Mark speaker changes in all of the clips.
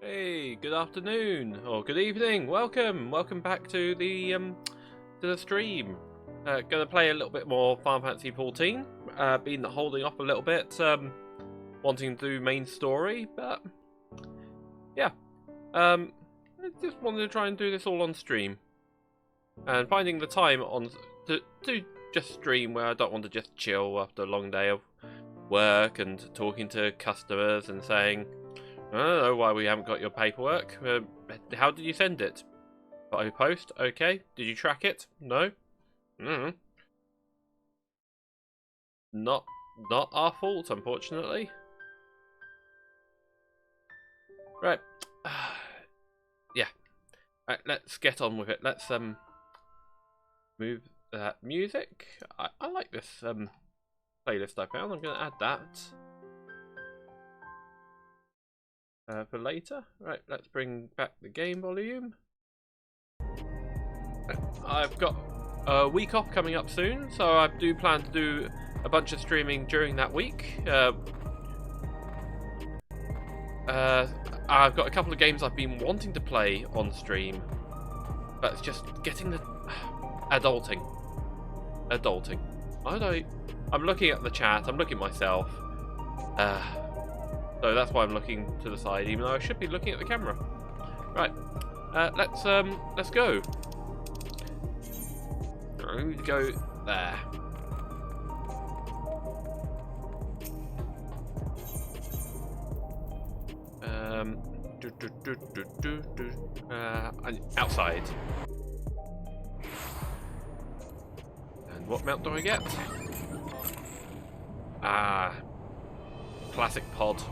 Speaker 1: Hey, good afternoon or good evening. Welcome back to the stream. Gonna play a little bit more Final Fantasy XIV. Been holding off a little bit, wanting to do main story, but yeah. I just wanted to try and do this all on stream, and finding the time to just stream where I don't want to just chill after a long day of work and talking to customers and saying, I don't know why we haven't got your paperwork. How did you send it? By post? Okay. Did you track it? No. Not our fault, unfortunately. Right. Yeah. Right, let's get on with it. Let's move that music. I like this playlist I found. I'm going to add that. For later. Right, let's bring back the game volume. I've got a week off coming up soon, so I do plan to do a bunch of streaming during that week. I've got a couple of games I've been wanting to play on stream, but it's just getting the adulting. I'm looking at the chat, I'm looking at myself. So that's why I'm looking to the side, even though I should be looking at the camera. Right, let's go. Go there. Outside. And what mount do I get? Classic pod.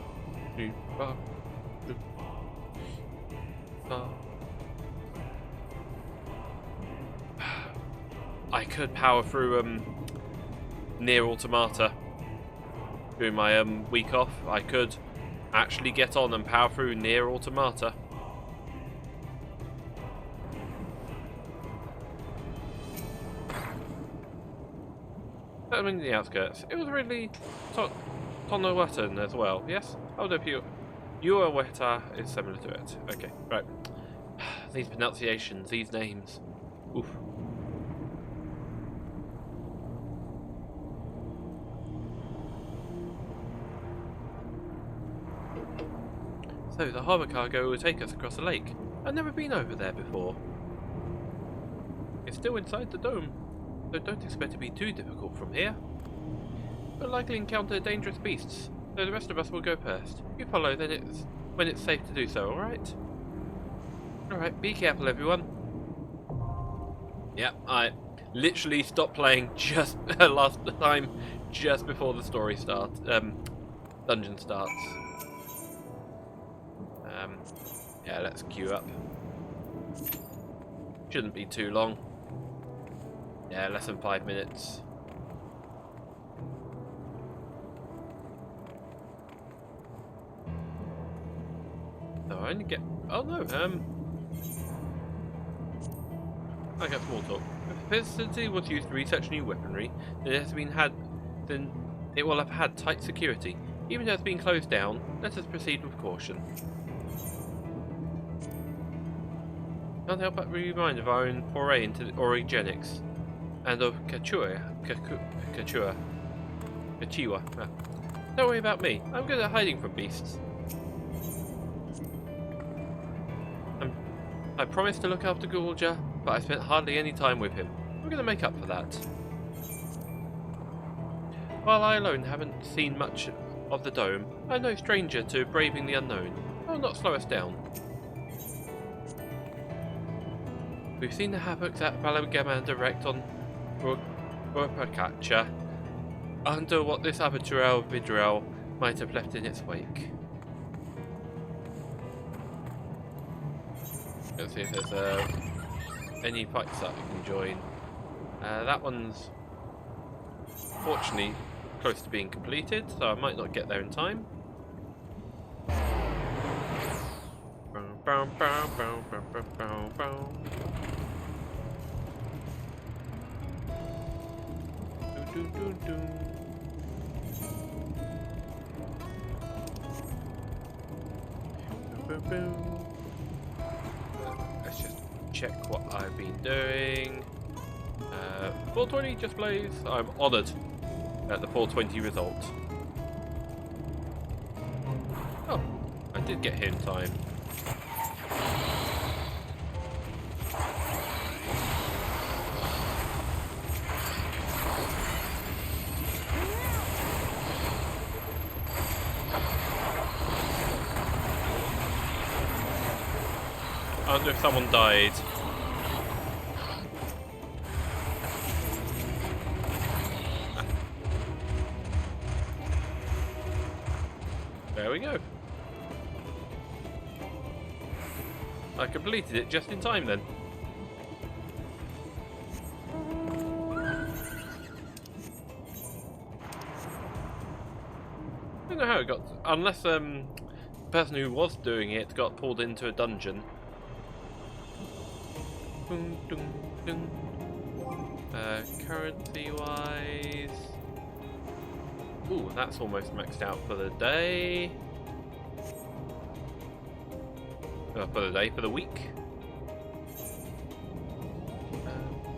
Speaker 1: I could power through near automata during my week off. I could actually get on and power through near automata. I'm in the outskirts. It was really Tonawatan as well, yes? Oh no, Uaweta is similar to it. Okay, right. These pronunciations, these names. Oof. So the harbour cargo will take us across the lake. I've never been over there before. It's still inside the dome, so don't expect to be too difficult from here. We'll likely encounter dangerous beasts, so the rest of us will go first. You follow when it's safe to do so, alright? Alright, be careful everyone. Yeah, I literally stopped playing just last time, just before the story starts, dungeon starts. Yeah, let's queue up. Shouldn't be too long. Yeah, less than 5 minutes. So I only get... Oh no, I got small talk. If the facility was used to research new weaponry, then it will have had tight security. Even though it's been closed down, let us proceed with caution. Can't help but be reminded of our own foray into the orogenics, and of Kachiwa. Don't worry about me, I'm good at hiding from beasts. I promised to look after Gulja, but I spent hardly any time with him. We're going to make up for that. While I alone haven't seen much of the dome, I'm no stranger to braving the unknown. I will not slow us down. We've seen the havoc that Valagaman wreaked on Urpakacha. I wonder what this Abaturel Vidrel might have left in its wake. Let's see if there's any fights that we can join. That one's fortunately close to being completed, so I might not get there in time. boom, boom. Let's just check what I've been doing. 420 just plays. I'm honoured at the 420 result. Oh, I did get here in time. I wonder if someone died. There we go. I completed it just in time then. I don't know how it got, unless the person who was doing it got pulled into a dungeon. Currency wise, ooh, that's almost maxed out for the day. For the week.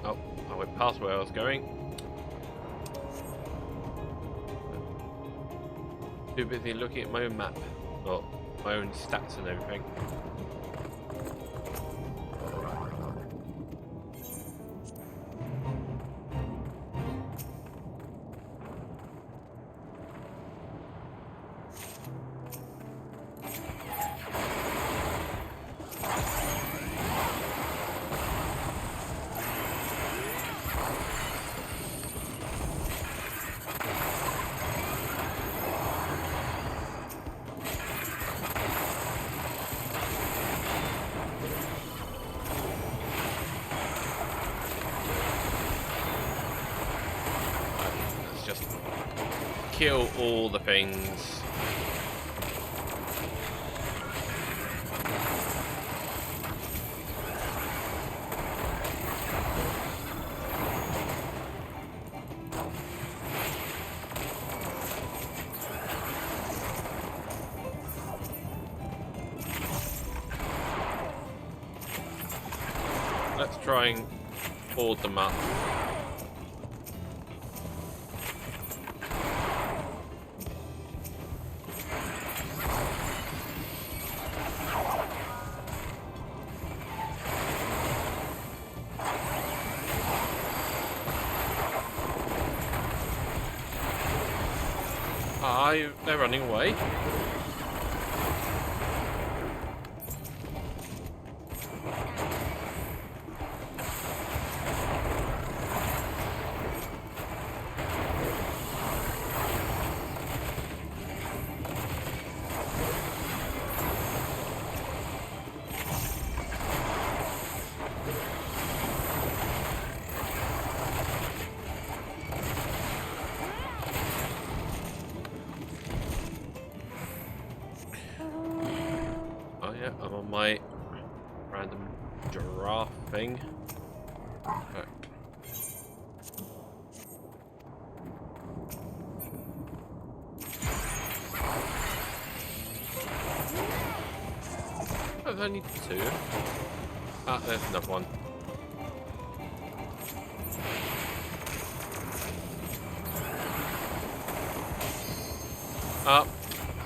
Speaker 1: Oh, I went past where I was going. Too busy looking at my own map, or my own stats and everything. Kill all the things. Let's try and board them up. They're running away. I'm on my random giraffe thing. Right. There's only two. Ah, there's another one. Up.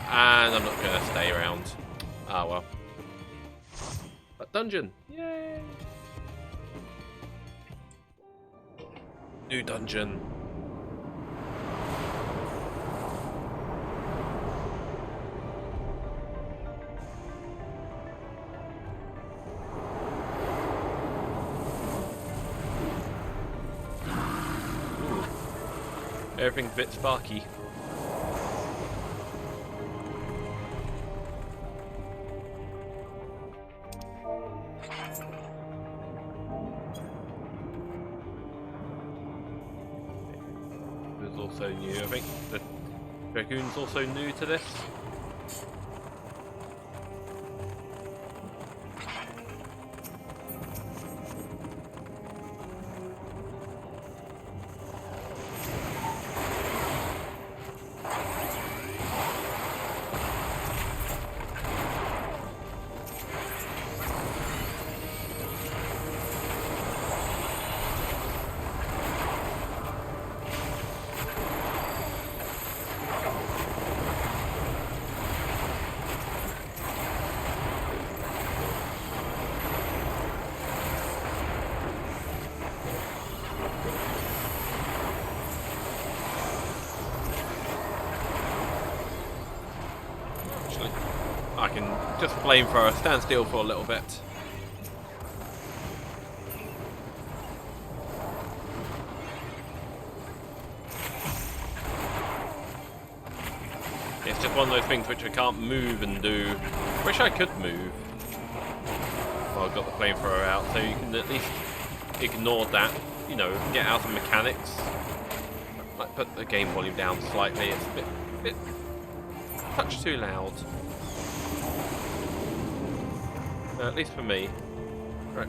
Speaker 1: And I'm not going to stay around. Ah, well. That dungeon. Yay! New dungeon. Ooh. Everything's a bit sparky. Also new, I think. The Dragoon's also new to this. I can just flamethrower, stand still for a little bit. It's just one of those things which I can't move and do. Wish I could move. Well, I've got the flamethrower out, so you can at least ignore that. You know, get out of mechanics. Like put the game volume down slightly. It's a bit touch too loud. At least for me. Right.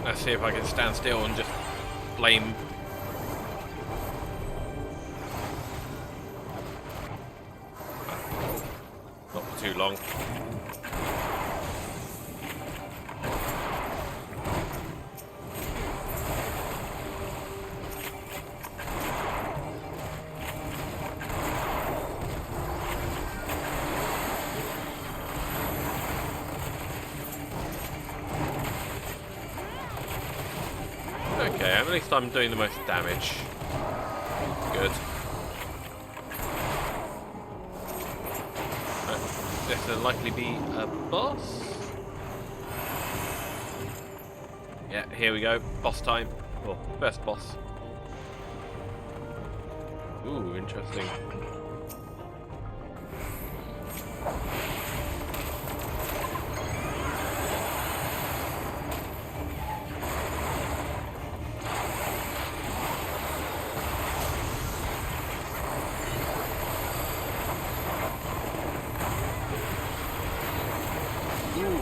Speaker 1: Let's see if I can stand still and just flame. Not for too long. Okay, at least I'm doing the most damage. Good. This will likely be a boss. Yeah, here we go. Boss time. Well, first boss. Ooh, interesting.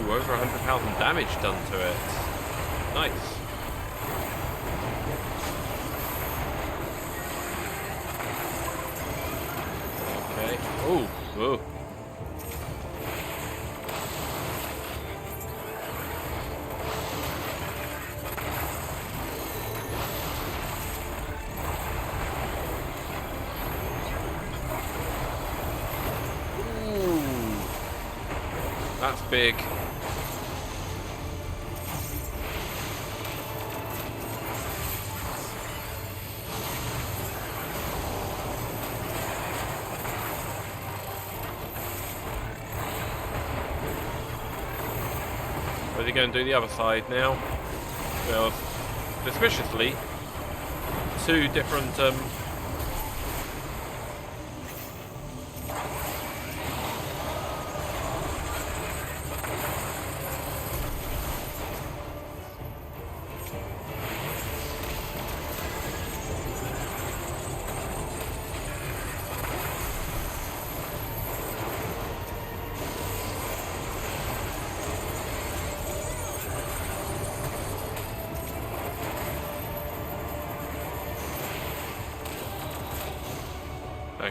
Speaker 1: Over 100,000 damage done to it. Nice. Okay. Oh, whoa. Ooh. That's big. Are they going to do the other side now? Well, suspiciously, two different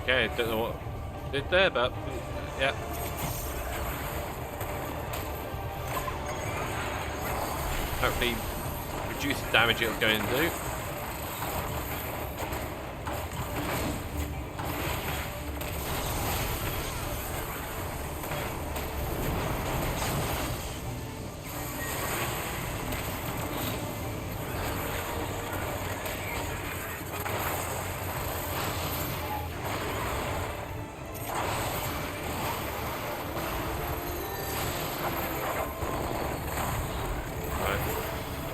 Speaker 1: okay, don't know what it did there, but yeah. Hopefully reduce the damage it was going to do.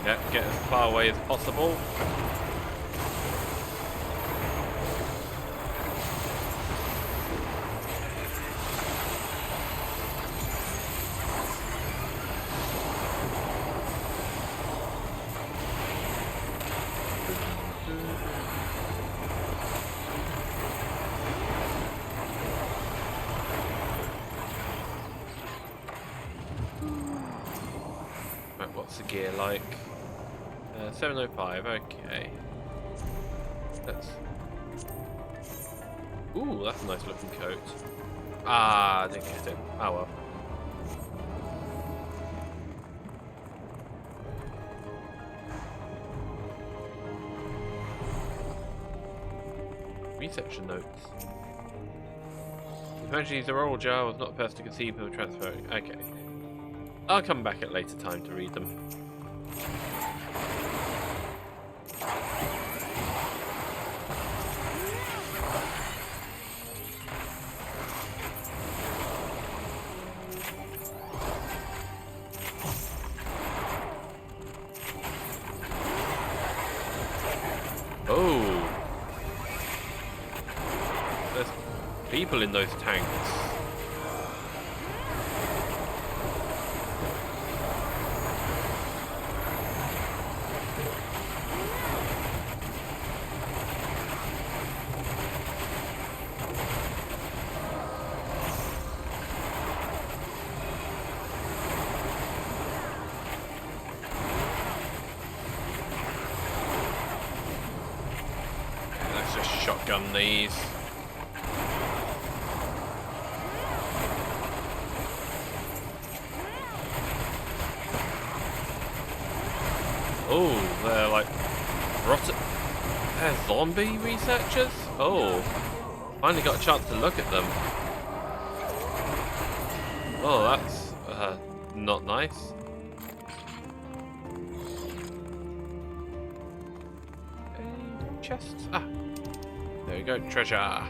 Speaker 1: Yeah, get as far away as possible. Right, what's the gear like? 705, okay. Let's... Ooh, that's a nice looking coat. Ah, I didn't get it. Oh well. Reception notes. Eventually, the royal jar was not the person to conceive of transferring. Okay. I'll come back at a later time to read them. Oh! There's people in those tanks. Let's just shotgun these. Oh, they're like rotten. They're zombie researchers? Oh, finally got a chance to look at them. Oh, that's not nice. Chests. Ah, there you go, treasure.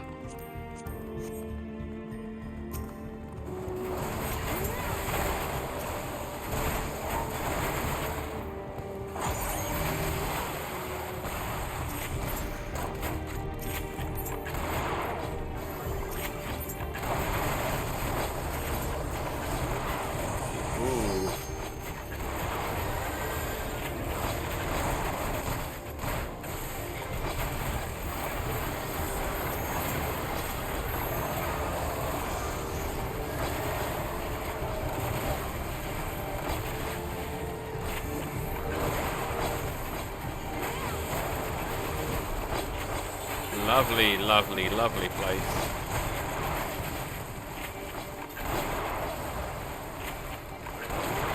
Speaker 1: Lovely, lovely, lovely place.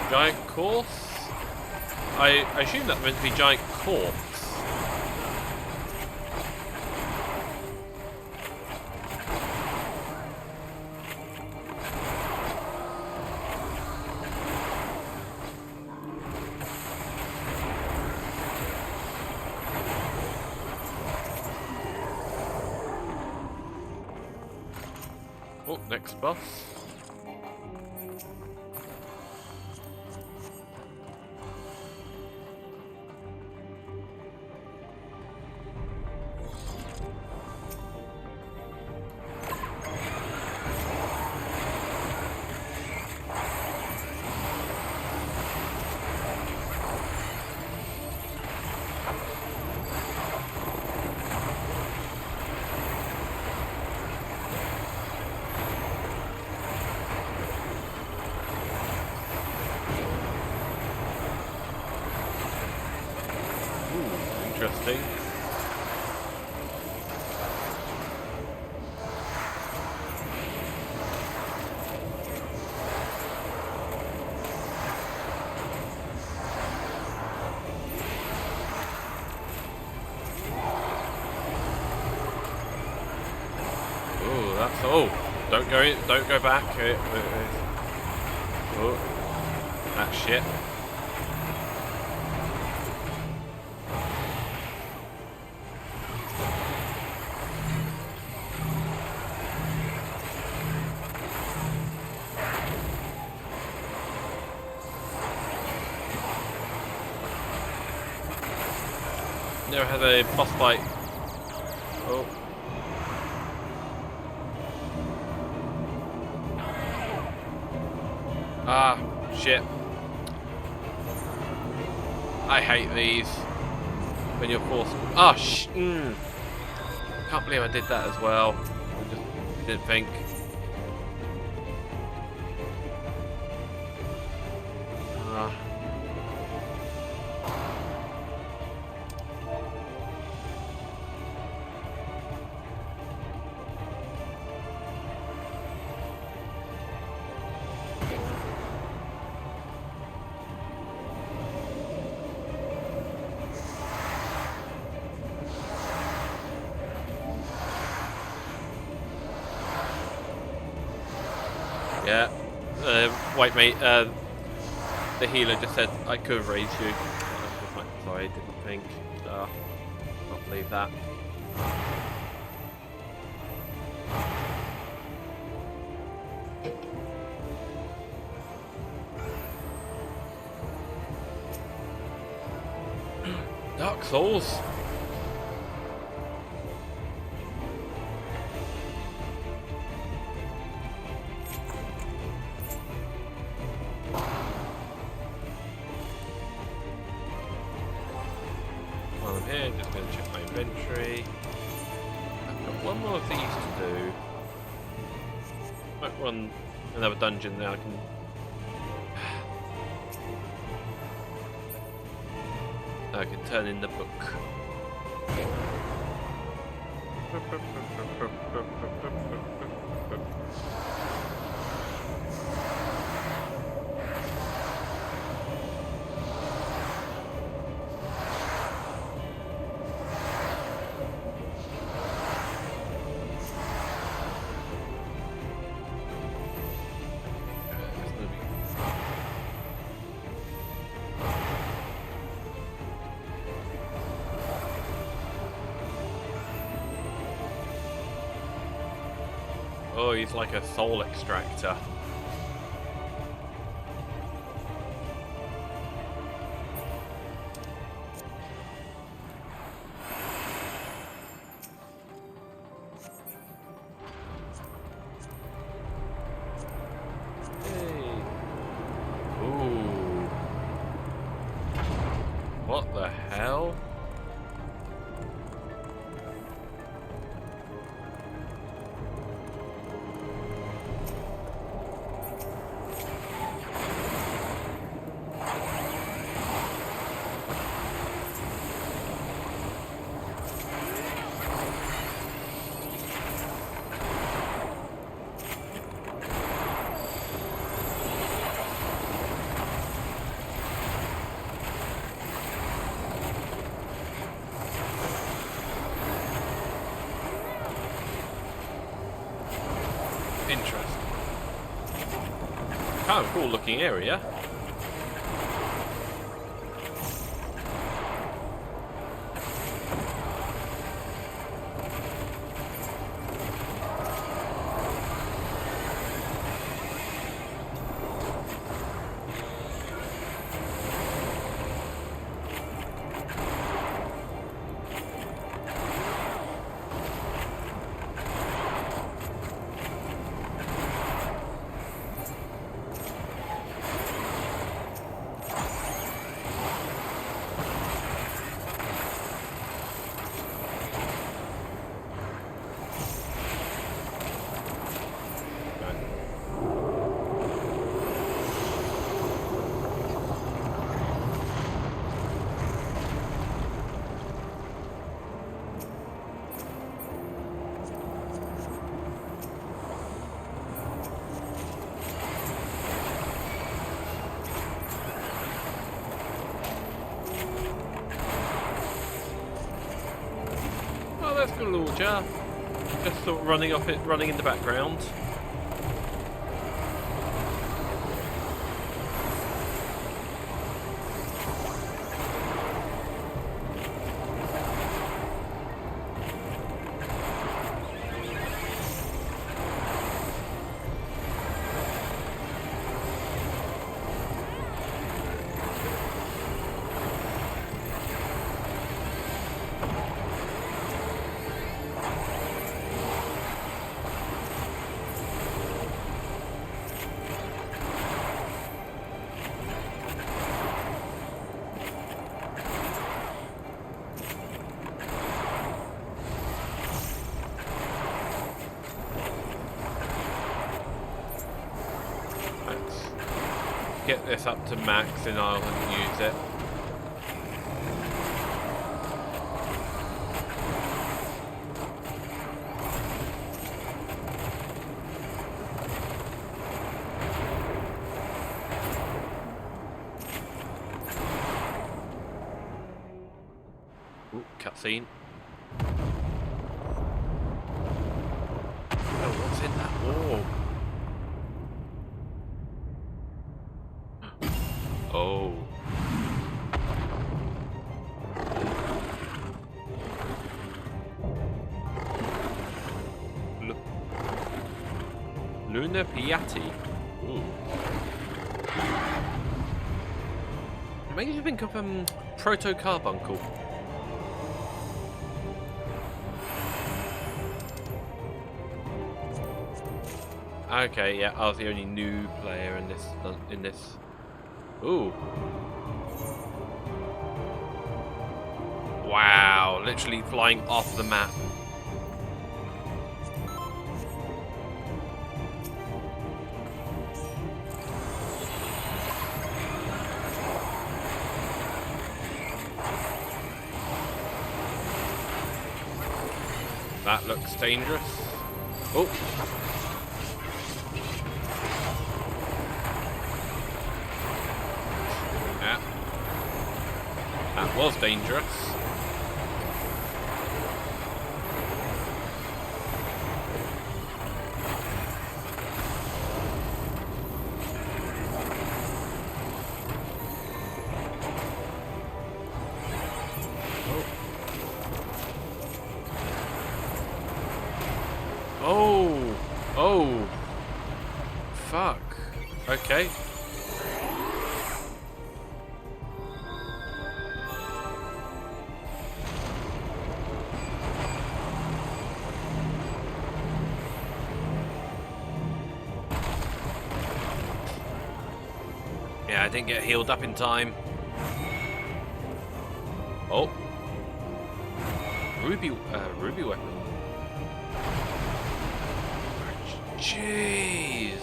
Speaker 1: Giant corpse? I assume that's meant to be giant corpse. Oh, next boss. Interesting. Oh, that's don't go in, don't go back. Oh, that shit. Never had a boss fight. Oh. Ah, shit. I hate these. When you're forced. Ah, can't believe I did that as well. I just didn't think. Yeah. Wait, mate. The healer just said I could have raised you. Sorry, I didn't think. Not believe that. Dark Souls. While I'm here, just going to check my inventory. I've got one more thing to do. Might run another dungeon now. I can turn in the book. Oh, he's like a soul extractor. Hey. Ooh. What the hell? Interesting. Kind of cool looking area. That's good little jar. Just sort of running off it, running in the background. Get this up to max and I'll use it. Ooh, cutscene. Oh, what's in that orb? Luna Piatti. Ooh. It makes you think of Proto Carbuncle. Okay, yeah, I was the only new player in this. Ooh. Wow, literally flying off the map. That looks dangerous. Oh. Yeah. That was dangerous. Oh, fuck. Okay. Yeah, I didn't get healed up in time. Oh. Ruby weapon. Jeez.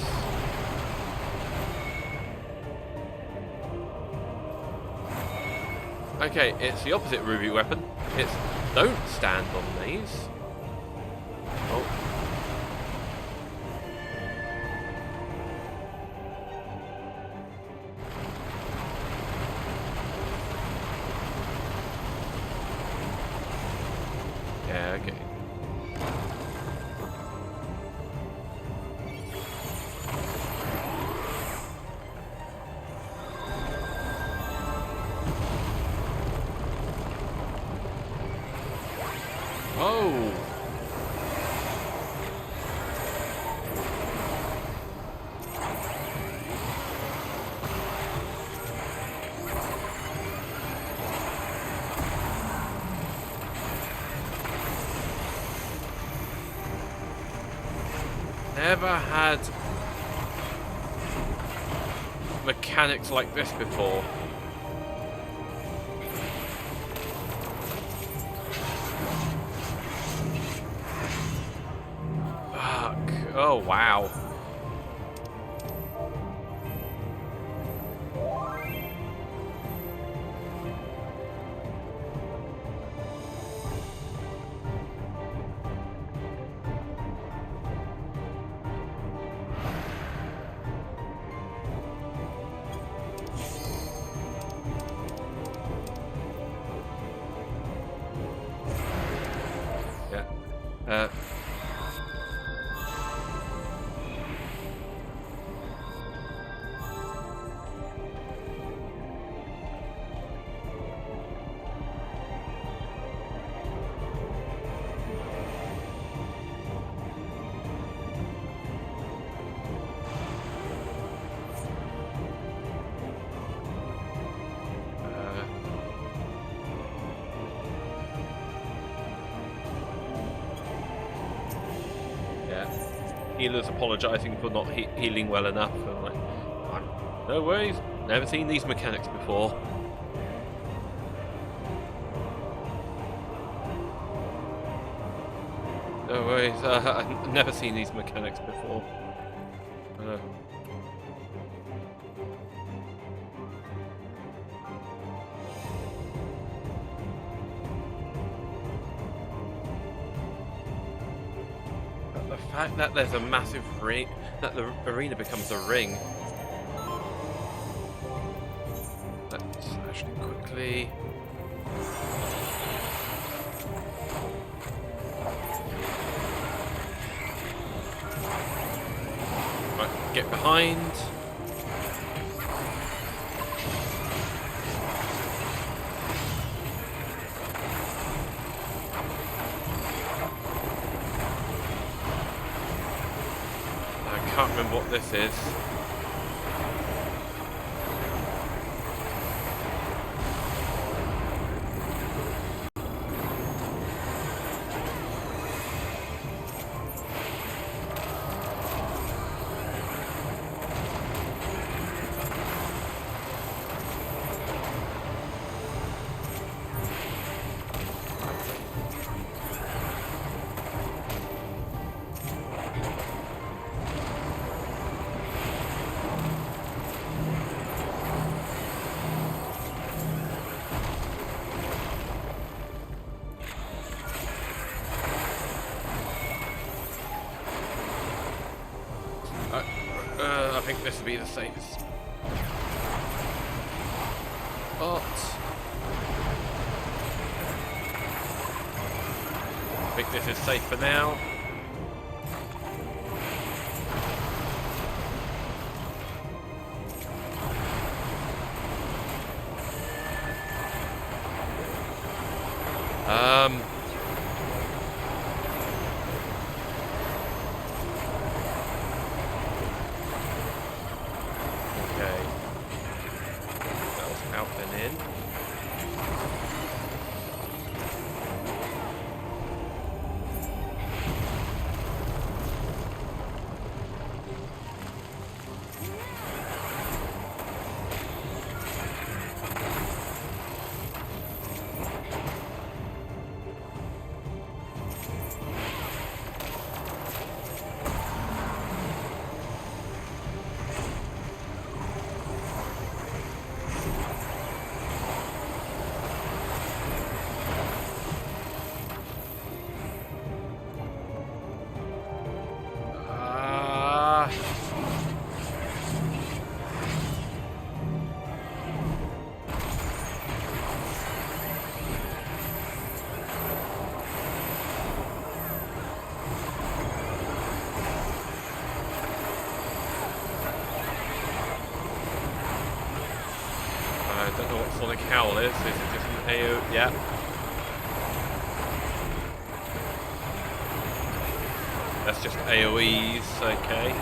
Speaker 1: Okay, it's the opposite ruby weapon. It's don't stand on these. Oh. Yeah, okay. Oh! Never had mechanics like this before. Oh, wow. Yeah. Healers apologising for not healing well enough. I'm like, no worries, never seen these mechanics before. No worries, I've never seen these mechanics before. The fact that there's a massive ring, that the arena becomes a ring. Let's actually quickly. Right, get behind. can't remember what this is. I think this would be the safest. But I think this is safe for now. I don't know what Sonic Howl is. Is it just an AO? Yeah. That's just AoEs, okay.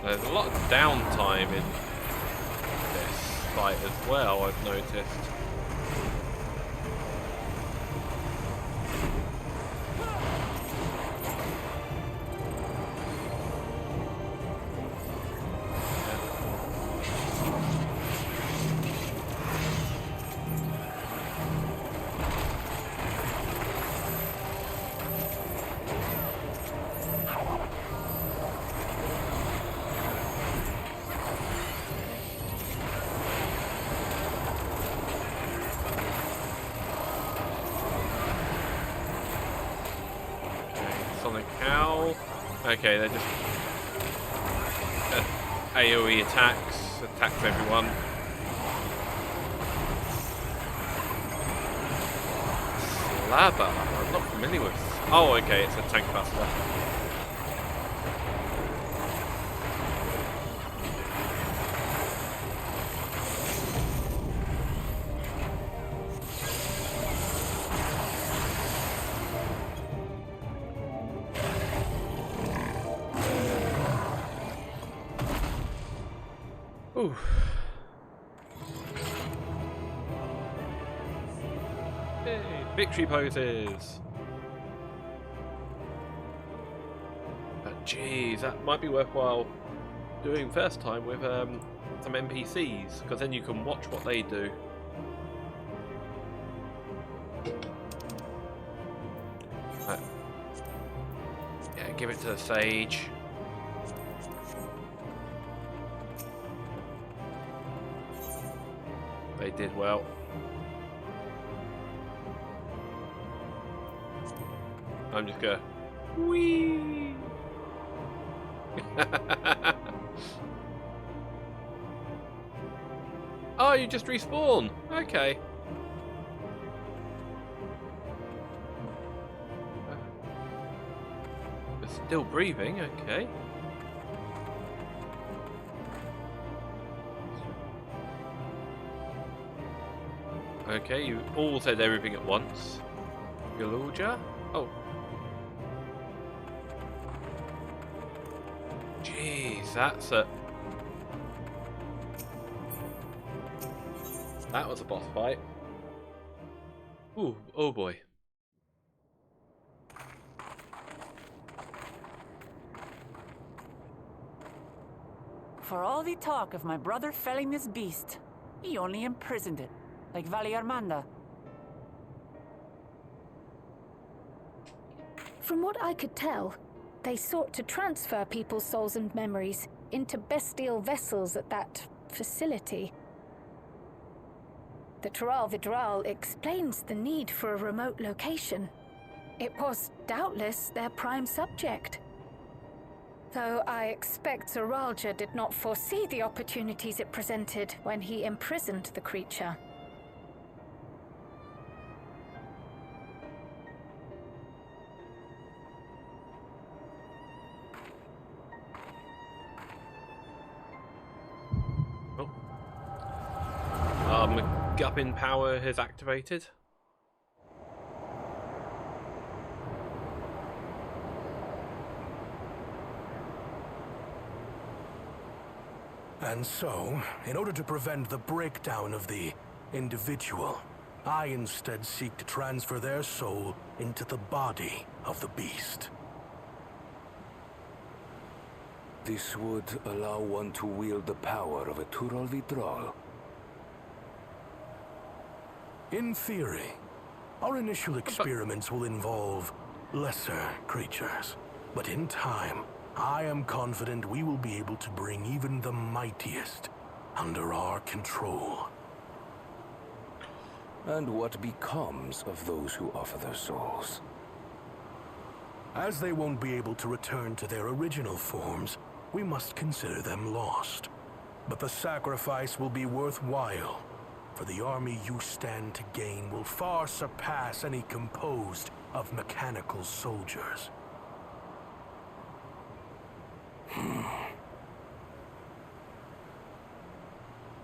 Speaker 1: There's a lot of downtime in this fight as well, I've noticed. Okay, they're just AoE attacks everyone. Slabber, I'm not familiar with. Oh, okay, it's a tank buster. Ooh. Hey, victory poses. But geez, that might be worthwhile doing first time with some NPCs, because then you can watch what they do. But, yeah, give it to the sage. They did well. I'm just gonna whee. Oh, you just respawn. Okay. But still breathing. Okay. Okay, you all said everything at once. Galuja? Oh. Jeez, that's a... That was a boss fight. Ooh, oh boy.
Speaker 2: For all the talk of my brother felling this beast, he only imprisoned it, like Valiarmanda.
Speaker 3: From what I could tell, they sought to transfer people's souls and memories into bestial vessels at that facility. The Tral explains the need for a remote location. It was doubtless their prime subject. Though I expect Astrologian did not foresee the opportunities it presented when he imprisoned the creature.
Speaker 1: Oh. MacGuffin power is activated.
Speaker 4: And so, in order to prevent the breakdown of the individual, I instead seek to transfer their soul into the body of the beast.
Speaker 5: This would allow one to wield the power of a Tural.
Speaker 4: In theory, our initial experiments will involve lesser creatures. But in time, I am confident we will be able to bring even the mightiest under our control.
Speaker 5: And what becomes of those who offer their souls?
Speaker 4: As they won't be able to return to their original forms, we must consider them lost. But the sacrifice will be worthwhile, for the army you stand to gain will far surpass any composed of mechanical soldiers.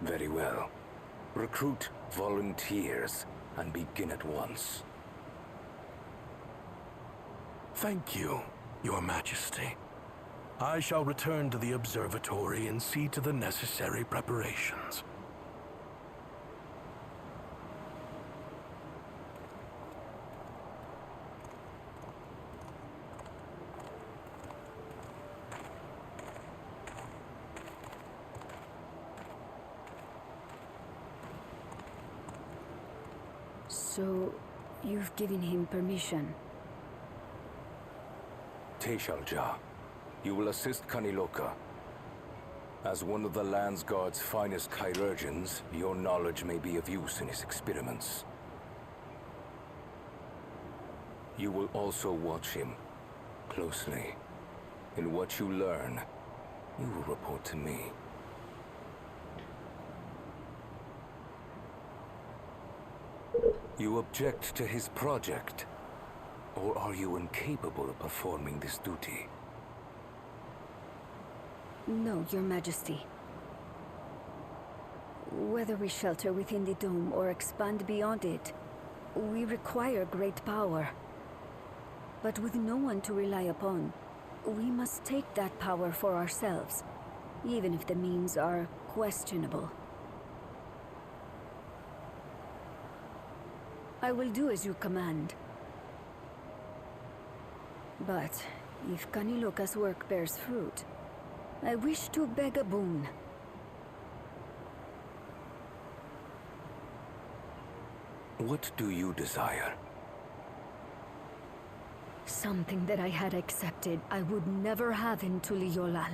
Speaker 5: Very well. Recruit volunteers and begin at once.
Speaker 4: Thank you, Your Majesty. I shall return to the observatory and see to the necessary preparations.
Speaker 6: So, you've given him permission?
Speaker 5: Teshalja, you will assist Kaniloka. As one of the Land's Guard's finest chirurgeons, your knowledge may be of use in his experiments. You will also watch him closely. In what you learn, you will report to me. You object to his project, or are you incapable of performing this duty?
Speaker 6: No, Your Majesty. Whether we shelter within the dome or expand beyond it, we require great power. But with no one to rely upon, we must take that power for ourselves, even if the means are questionable. I will do as you command. But if Kaniloka's work bears fruit, I wish to beg a boon.
Speaker 5: What do you desire?
Speaker 6: Something that I had accepted I would never have in Tuliyollal.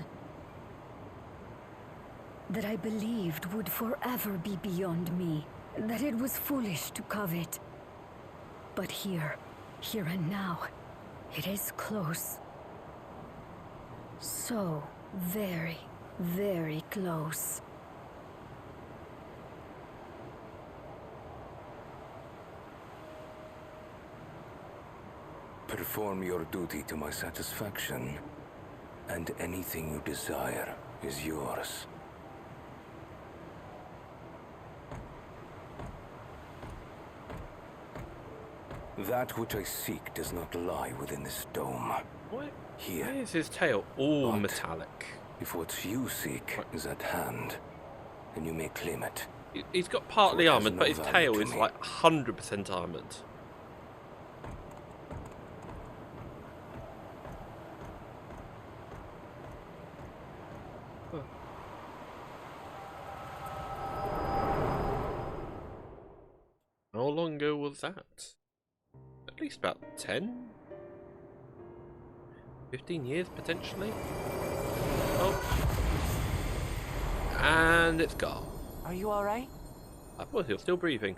Speaker 6: That I believed would forever be beyond me. That it was foolish to covet. But here and now, it is close. So very, very close.
Speaker 5: Perform your duty to my satisfaction, and anything you desire is yours. That which I seek does not lie within this dome.
Speaker 1: What?
Speaker 5: Here.
Speaker 1: Why is his tail all
Speaker 5: But
Speaker 1: metallic?
Speaker 5: if what you seek is at hand, then you may claim it.
Speaker 1: He's got partly
Speaker 5: For it has
Speaker 1: armoured,
Speaker 5: no
Speaker 1: but his
Speaker 5: value
Speaker 1: tail
Speaker 5: to
Speaker 1: is
Speaker 5: me.
Speaker 1: like 100% armoured. Huh. How long ago was that? At least about 10? 15 years potentially? Oh. And it's gone.
Speaker 2: Are you alright?
Speaker 1: I thought he was still breathing.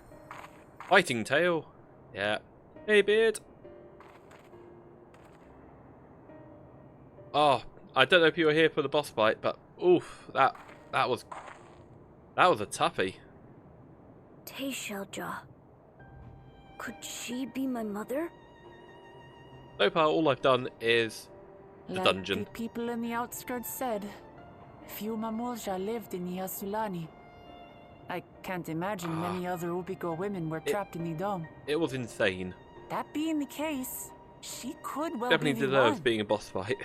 Speaker 1: Fighting tail. Yeah. Hey, beard. Oh, I don't know if you were here for the boss fight, but oof, that was a toughie.
Speaker 6: Teishalja. Could she be my mother?
Speaker 1: So far, all I've done is the
Speaker 2: Like
Speaker 1: dungeon.
Speaker 2: the people in the outskirts said, few Mamulja lived in the Asulani. I can't imagine many other Ubigo women were trapped in the dome.
Speaker 1: It was insane.
Speaker 2: That being the case, she could well
Speaker 1: Definitely
Speaker 2: be the
Speaker 1: deserves
Speaker 2: one.
Speaker 1: being a boss fight.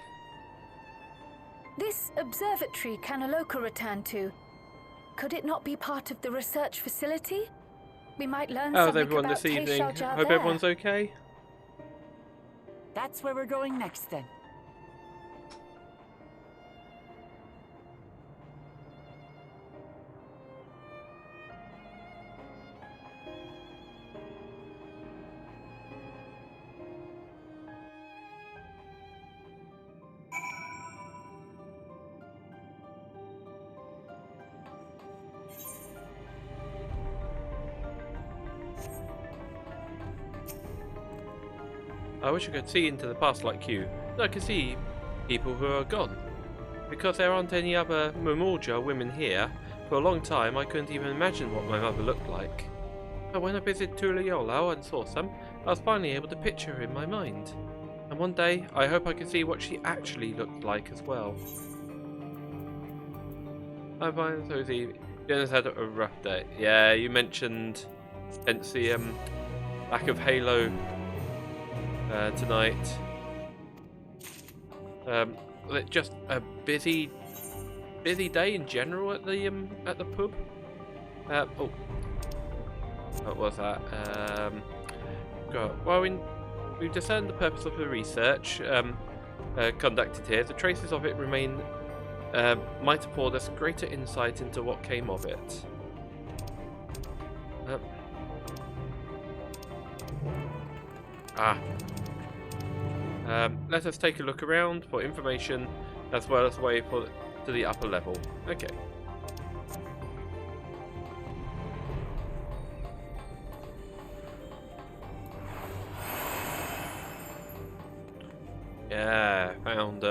Speaker 3: This observatory Kanaloka returned to, could it not be part of the research facility? We might learn
Speaker 1: How's
Speaker 3: something
Speaker 1: everyone
Speaker 3: about
Speaker 1: this evening?
Speaker 3: Teishalja
Speaker 1: Hope
Speaker 3: there.
Speaker 1: everyone's okay.
Speaker 2: That's where we're going next then.
Speaker 1: I wish I could see into the past like you, so I could see people who are gone. Because there aren't any other Mamulja women here, for a long time I couldn't even imagine what my mother looked like. But when I visited Tulayolao and saw some, I was finally able to picture her in my mind. And one day, I hope I can see what she actually looked like as well. I'm fine, Susie. Jenna's had a rough day. Yeah, you mentioned hence the lack of Halo tonight. Was it just a busy day in general at the pub? Oh, what was that? Well, we've discerned the purpose of the research conducted here. The traces of it remain might afford us greater insight into what came of it. Let us take a look around for information as well as way to the upper level. Okay. Yeah, found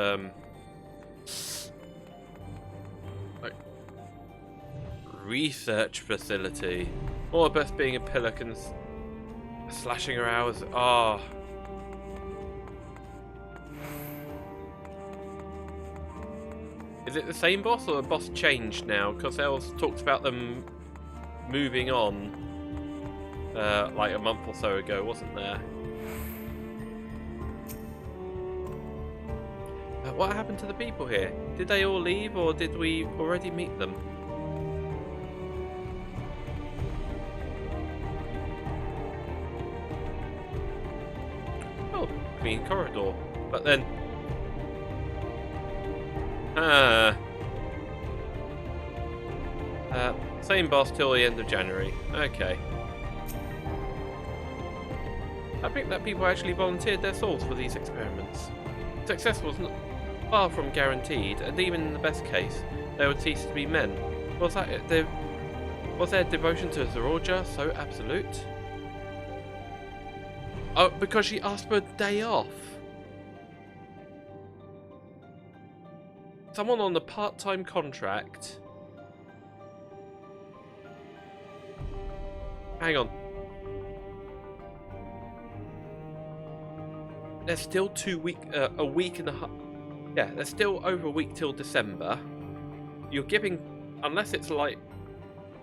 Speaker 1: like research facility. Or best being a pelican slashing her hours. Ah. Oh. Is it the same boss or the boss changed now? Because there was talks about them moving on like a month or so ago, wasn't there? What happened to the people here? Did they all leave or did we already meet them? Oh, clean corridor. But then... same boss till the end of January. Okay. I think that people actually volunteered their souls for these experiments. Success was far from guaranteed, and even in the best case, they would cease to be men. Was their devotion to Zororja so absolute? Oh, because she asked for a day off. Someone on a part-time contract. Hang on. there's still a week and a half. Yeah, there's still over a week till December. You're giving, unless it's like,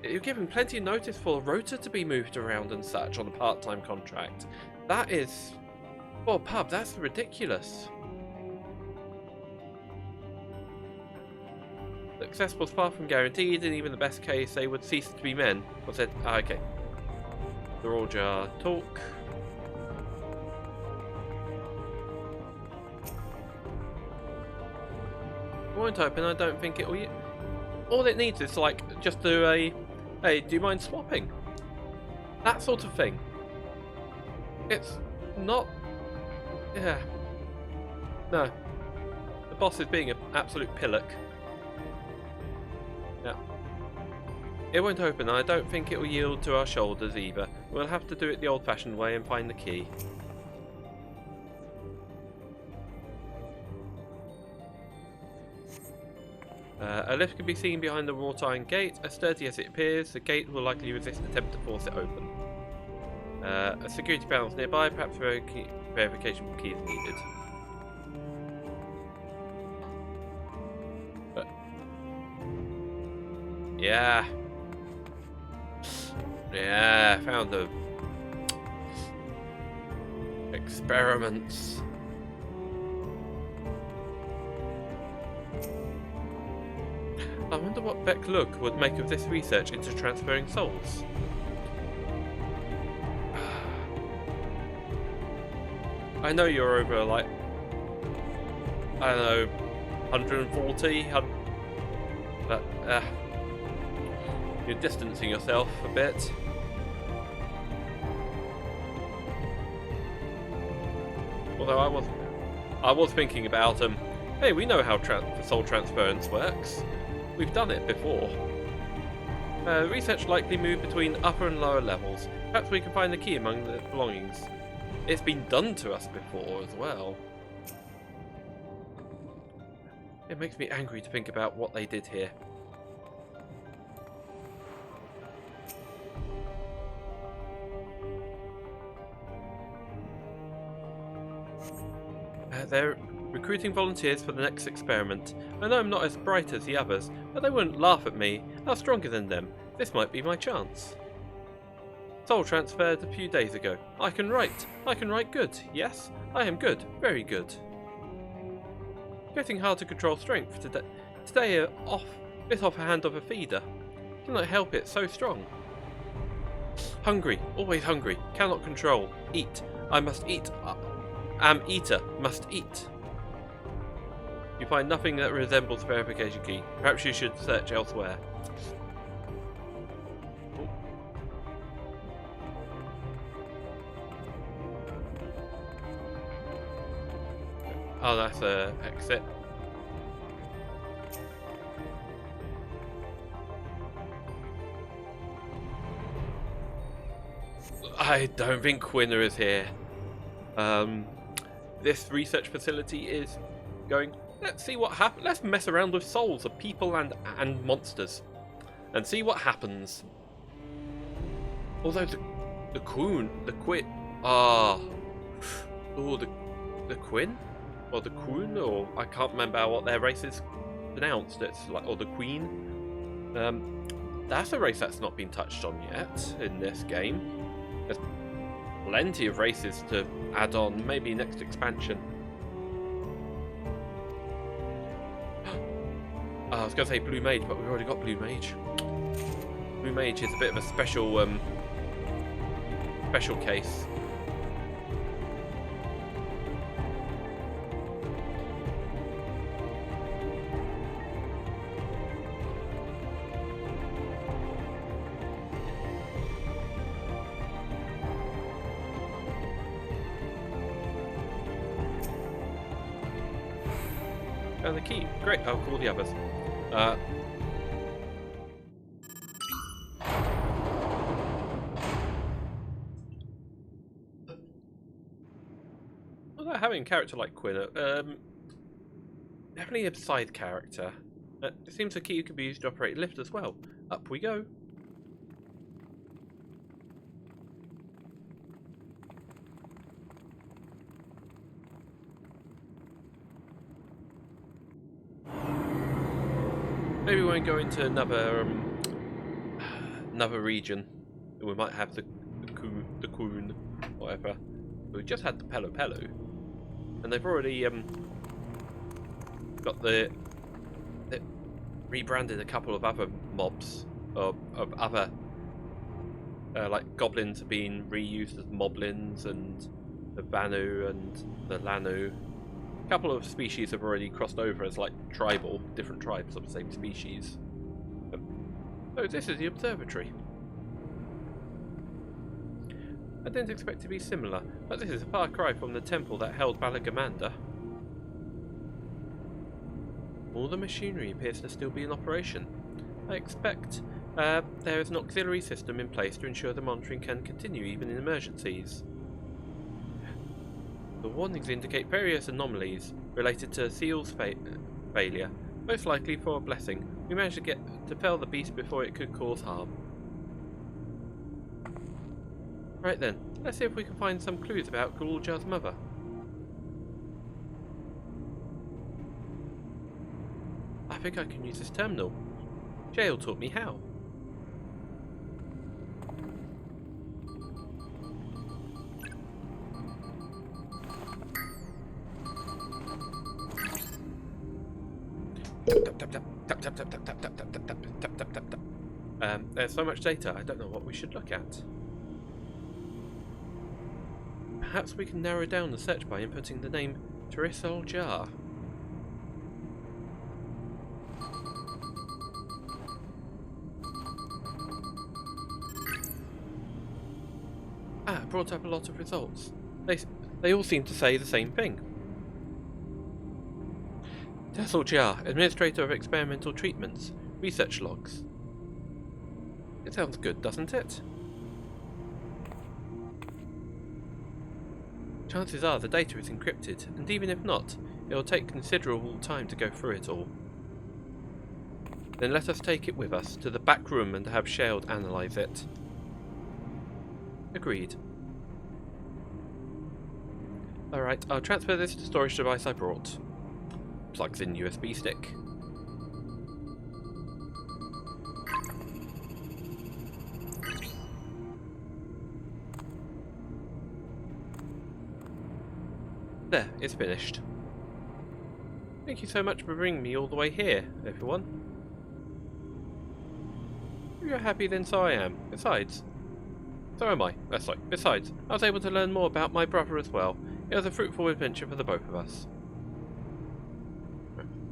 Speaker 1: you're giving plenty of notice for the rota to be moved around and such on a part-time contract. That is, for a pub, that's ridiculous. Success was far from guaranteed, and even the best case, they would cease to be men. I said, okay. The Roger talk. It won't open, I don't think it will. All it needs is like, just do a, hey, do you mind swapping? That sort of thing. It's not, yeah. No. The boss is being an absolute pillock. Yeah. It won't open, and I don't think it will yield to our shoulders either. We'll have to do it the old-fashioned way and find the key. A lift can be seen behind the wrought iron gate. As sturdy as it appears, the gate will likely resist an attempt to force it open. A security panel is nearby, perhaps verification key is needed. But yeah. Yeah, found the experiments. I wonder what Beck Look would make of this research into transferring souls. I know you're over like, I don't know, 140, but you're distancing yourself a bit. Although I was thinking about hey, we know how soul transference works. We've done it before. Research likely moved between upper and lower levels. Perhaps we can find the key among the belongings. It's been done to us before as well. It makes me angry to think about what they did here. They're recruiting volunteers for the next experiment. I know I'm not as bright as the others, but they wouldn't laugh at me. I'm stronger than them. This might be my chance. Soul transferred a few days ago. I can write. I can write good. Yes, I am good. Very good. Getting hard to control strength today bit off a hand of a feeder. Cannot help it, so strong. Hungry, always hungry. Cannot control. Eat. I must eat. Am eater. Must eat. You find nothing that resembles the verification key. Perhaps you should search elsewhere. Oh, that's a exit. I don't think Quinner is here. This research facility is going. Let's see what happens. Let's mess around with souls of people and monsters, and see what happens. Although the Queen, the Quin, the Quinn. Or the Queen, or I can't remember what their race is pronounced. It's like, or the Queen. That's a race that's not been touched on yet in this game. There's plenty of races to add on, maybe next expansion. I was going to say Blue Mage, but we've already got Blue Mage. Blue Mage is a bit of a special case. And the key. Great, I'll call the others. Although having a character like Quinn, definitely a side character. It seems the key could be used to operate a lift as well. Up we go. Maybe we won't go into another region. We might have the Quoon, whatever. We just had the Pelo Pelo, and they've already got the rebranded a couple of other mobs of other like goblins are being reused as moblins, and the Vanu and the Lanu. A couple of species have already crossed over as like different tribes of the same species. Oh, this is the observatory. I didn't expect it to be similar, but this is a far cry from the temple that held Balagamanda. All the machinery appears to still be in operation. I expect there is an auxiliary system in place to ensure the monitoring can continue even in emergencies. The warnings indicate various anomalies related to Seal's failure, most likely for a blessing. We managed to fell the beast before it could cause harm. Right then, let's see if we can find some clues about Gul'jar's mother. I think I can use this terminal. Jael taught me how. There's so much data, I don't know what we should look at. Perhaps we can narrow down the search by inputting the name Gul'jar. It brought up a lot of results. They all seem to say the same thing. Gul'jar, Administrator of Experimental Treatments, Research Logs. It sounds good, doesn't it? Chances are the data is encrypted, and even if not, it will take considerable time to go through it all. Then let us take it with us to the back room and have Shield analyse it. Agreed. Alright, I'll transfer this to the storage device I brought. Plugs in USB stick. There, it's finished. Thank you so much for bringing me all the way here, everyone. If you're happy, then so I am. Besides, so am I. Besides, I was able to learn more about my brother as well. It was a fruitful adventure for the both of us.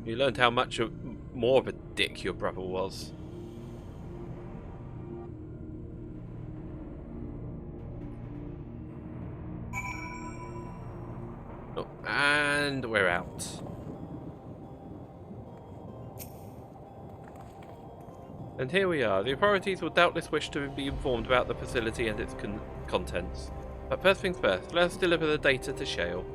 Speaker 1: You learned how much more of a dick your brother was. Oh, and we're out. And here we are. The authorities will doubtless wish to be informed about the facility and its contents. But first things first, let us deliver the data to Shield.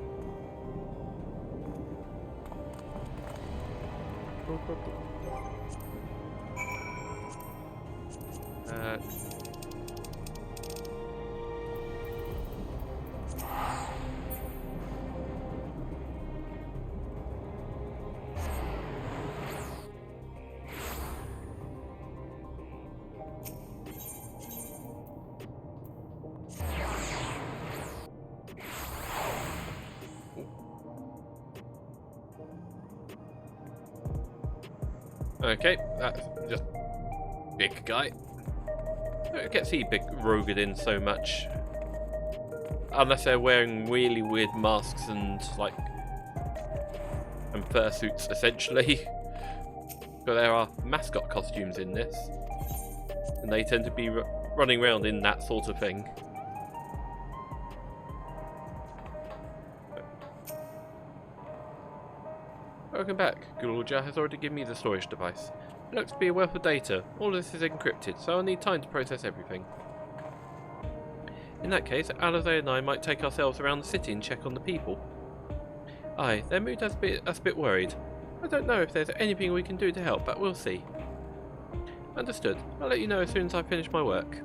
Speaker 1: Okay, that's just big guy. I don't get to see big Rogadin so much, unless they're wearing really weird masks and fursuits essentially. So there are mascot costumes in this, and they tend to be running around in that sort of thing. Welcome back. Gul'jar has already given me the storage device. It looks to be a wealth of data. All of this is encrypted, so I'll need time to process everything. In that case, Alize and I might take ourselves around the city and check on the people. Aye, their mood has us a bit worried. I don't know if there's anything we can do to help, but we'll see. Understood. I'll let you know as soon as I finish my work.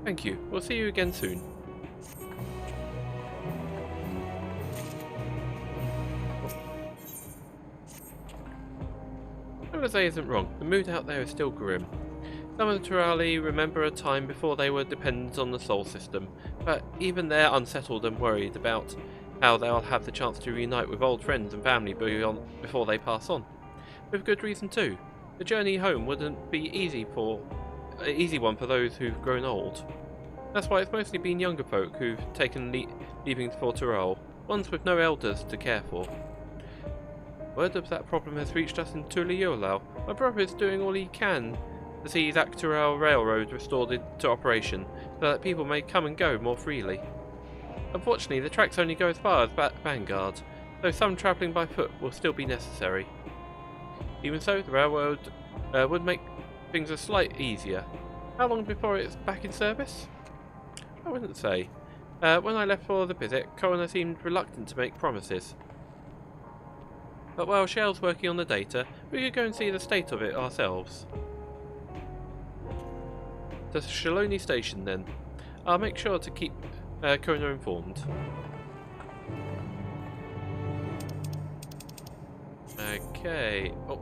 Speaker 1: Thank you. We'll see you again soon. Jose isn't wrong. The mood out there is still grim. Some of the Turali remember a time before they were dependent on the Sol system, but even they're unsettled and worried about how they'll have the chance to reunite with old friends and family before they pass on. With good reason too. The journey home wouldn't be an easy one for those who've grown old. That's why it's mostly been younger folk who've taken leaving for Tyrol, ones with no elders to care for. Word of that problem has reached us in Tuliyolau. My brother is doing all he can to see the Tyrol Railroad restored into operation, so that people may come and go more freely. Unfortunately, the tracks only go as far as Vanguard, though some travelling by foot will still be necessary. Even so, the railroad would make things a slight easier. How long before it's back in service? I wouldn't say. When I left for the visit, Coroner seemed reluctant to make promises. But while Shell's working on the data, we could go and see the state of it ourselves. To Shaloni Station then. I'll make sure to keep Coroner informed. Okay. Oh.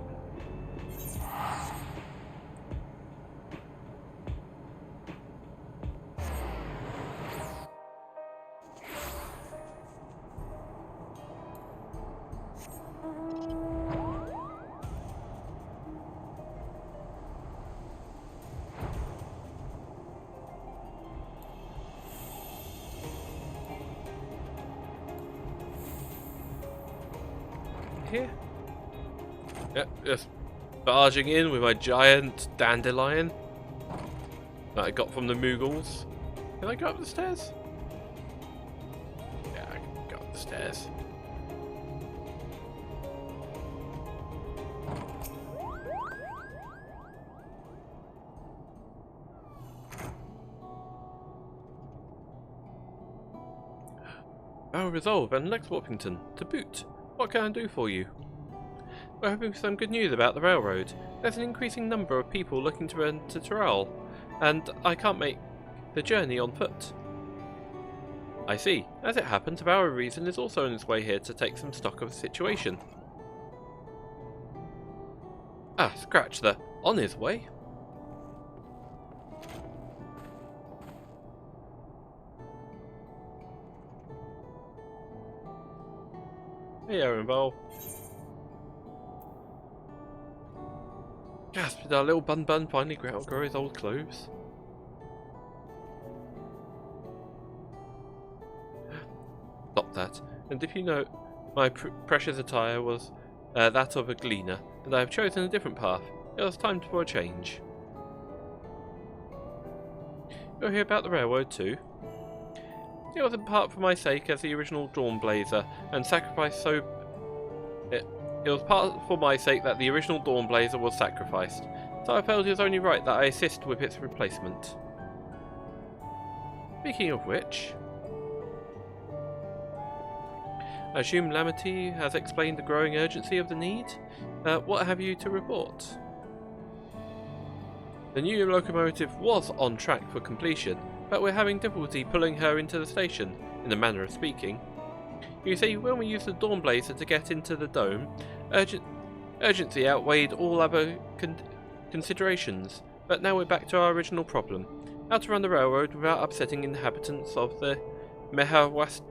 Speaker 1: Here? Yep, just barging in with my giant dandelion that I got from the Mughals. Can I go up the stairs? Yeah, I can go up the stairs. Our resolve and Lex Warpington, to boot. What can I do for you? We're hoping for some good news about the railroad. There's an increasing number of people looking to run to Tyrol, and I can't make the journey on foot. I see. As it happens, our reason is also on his way here to take some stock of the situation. Ah, scratch the on his way? Hey, Aaron Bowl. Gasp, did our little Bun finally outgrow his old clothes? Stop that. And if you know, my precious attire was that of a gleaner, and I have chosen a different path. It was time for a change. You'll hear about the railroad too? It was in part for my sake as the original Dawnblazer, and sacrificed so... It was part for my sake that the original Dawnblazer was sacrificed, so I felt it was only right that I assist with its replacement. Speaking of which... I assume Lamity has explained the growing urgency of the need? What have you to report? The new locomotive was on track for completion, but we're having difficulty pulling her into the station, in a manner of speaking. You see, when we used the Dawnblazer to get into the dome, urgency outweighed all other considerations, but now we're back to our original problem: how to run the railroad without upsetting inhabitants of the Mehawast...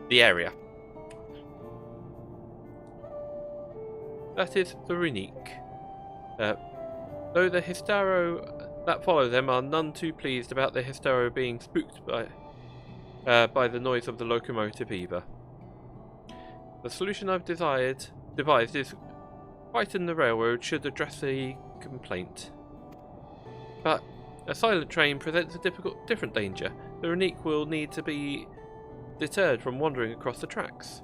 Speaker 1: the area. That is the Runique. Though the Histaro that follow them are none too pleased about the Histaro being spooked by the noise of the locomotive either. The solution I've devised is quieten the railroad should address the complaint. But a silent train presents a different danger. The Runique will need to be deterred from wandering across the tracks.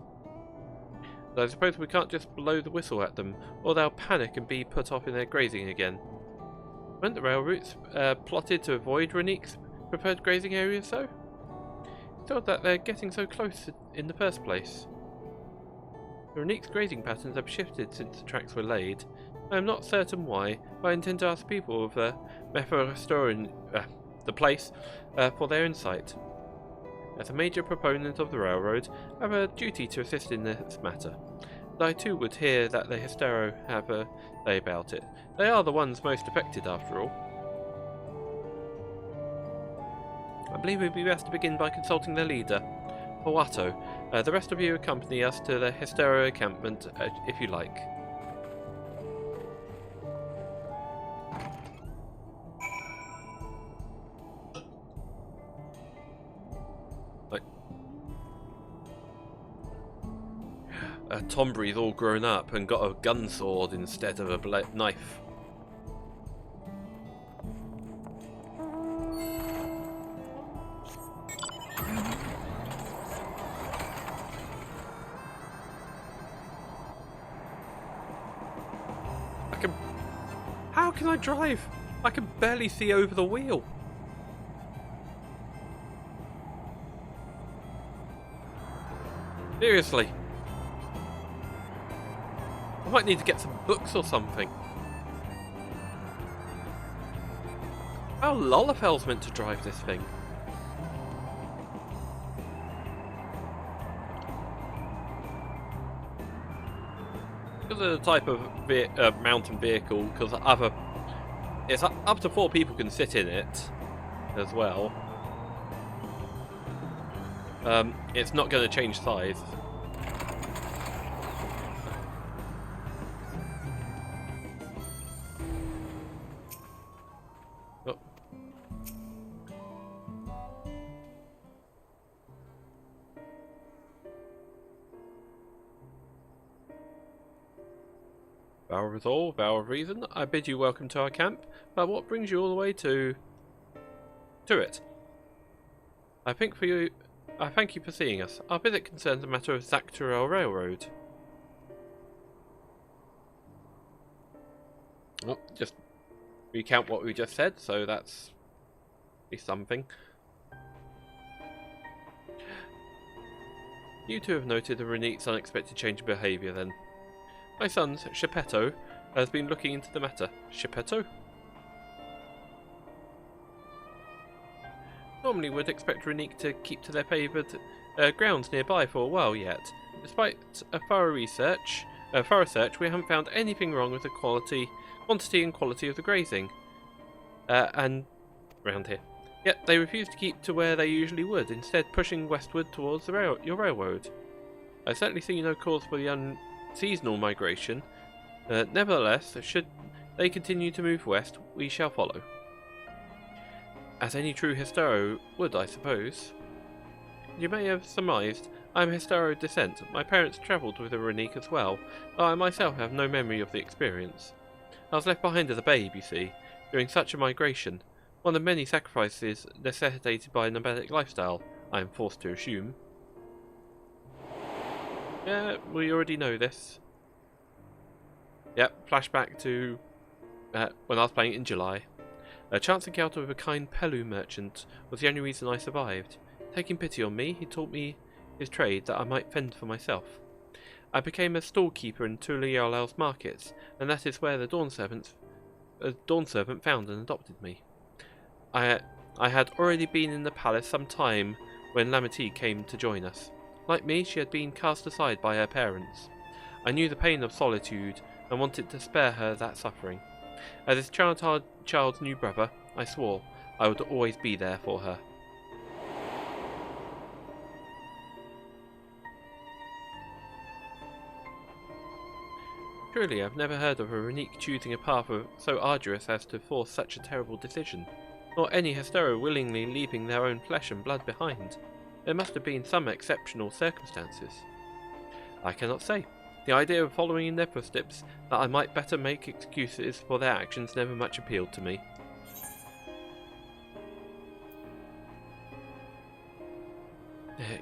Speaker 1: But I suppose we can't just blow the whistle at them, or they'll panic and be put off in their grazing again. Weren't the rail routes plotted to avoid Runique's preferred grazing areas though? I thought that they're getting so close in the first place. The Runique's grazing patterns have shifted since the tracks were laid. I am not certain why, but I intend to ask people of the the place, for their insight. As a major proponent of the railroad, I have a duty to assist in this matter. I too would hear that the Histero have a say about it. They are the ones most affected, after all. I believe it would be best to begin by consulting their leader, Hawato. The rest of you accompany us to the Histero encampment, if you like. Tombury's all grown up and got a gun sword instead of a knife. How can I drive? I can barely see over the wheel. Seriously. I might need to get some books or something. How Lolafel's meant to drive this thing? Because of the type of mountain vehicle, because it's up to 4 people can sit in it as well. It's not going to change size. Oh. Vow of resolve, vow of reason. I bid you welcome to our camp. But what brings you all the way to it? I thank you for seeing us. Our visit concerns a matter of Zacturel Railroad. Well, just recount what we just said, so that's something. You two have noted the Renique's unexpected change in behaviour then. My son, Shepetto, has been looking into the matter. Shepetto? Normally would expect Renique to keep to their favoured grounds nearby for a while yet. Despite a thorough search, we haven't found anything wrong with the quantity and quality of the grazing. And around here. Yet they refuse to keep to where they usually would, instead pushing westward towards your railroad. I certainly see no cause for the unseasonal migration. Nevertheless, should they continue to move west, we shall follow. As any true Histero would, I suppose. You may have surmised, I am Histero descent. My parents travelled with a Renique as well, but I myself have no memory of the experience. I was left behind as a babe, you see, during such a migration, one of many sacrifices necessitated by a nomadic lifestyle, I am forced to assume. Yeah, we already know this. Yep, flashback to when I was playing it in July. A chance encounter with a kind Pelu merchant was the only reason I survived. Taking pity on me, he taught me his trade that I might fend for myself. I became a storekeeper in Tuliyolal's markets, and that is where the dawn servant found and adopted me. I had already been in the palace some time when Lamity came to join us. Like me, she had been cast aside by her parents. I knew the pain of solitude and wanted to spare her that suffering. As his child's new brother, I swore I would always be there for her. Truly, I've never heard of a Renique choosing a path so arduous as to force such a terrible decision, nor any Histero willingly leaving their own flesh and blood behind. There must have been some exceptional circumstances. I cannot say. The idea of following in their footsteps, that I might better make excuses for their actions, never much appealed to me.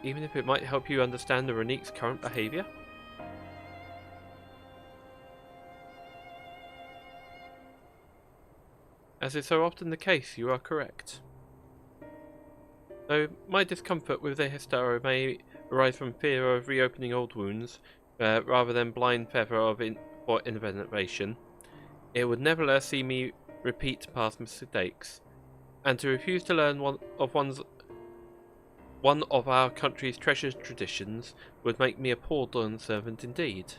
Speaker 1: Even if it might help you understand the Renique's current behaviour? As is so often the case, you are correct. Though my discomfort with the Histero may arise from fear of reopening old wounds, rather than blind fervour for innovation, it would nevertheless see me repeat past mistakes, and to refuse to learn one of our country's treasured traditions would make me a poor dawn servant indeed.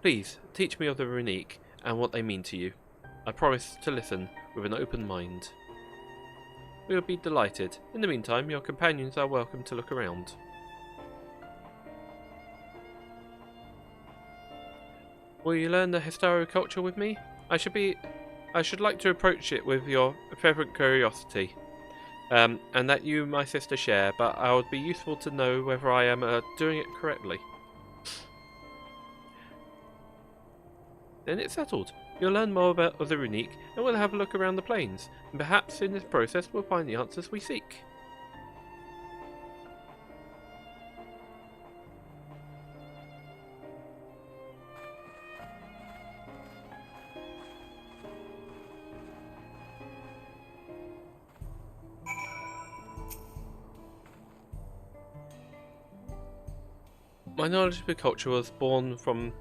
Speaker 1: Please, teach me of the Runique and what they mean to you. I promise to listen with an open mind. We would be delighted. In the meantime, your companions are welcome to look around. Will you learn the Hestaro culture with me? I should like to approach it with your fervent curiosity, and that you, my sister, share, but I would be useful to know whether I am doing it correctly. Then it's settled. You'll learn more about the Runique, and we'll have a look around the plains, and perhaps in this process we'll find the answers we seek. My knowledge of the culture was born from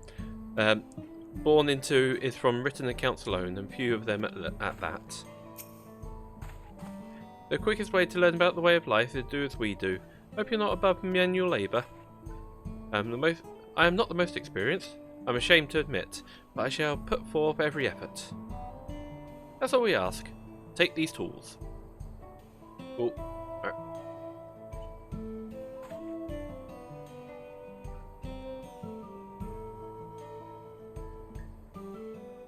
Speaker 1: written accounts alone, and few of them at that. The quickest way to learn about the way of life is to do as we do. Hope you're not above manual labour. I am not the most experienced, I'm ashamed to admit, but I shall put forth every effort. That's all we ask. Take these tools. Oh.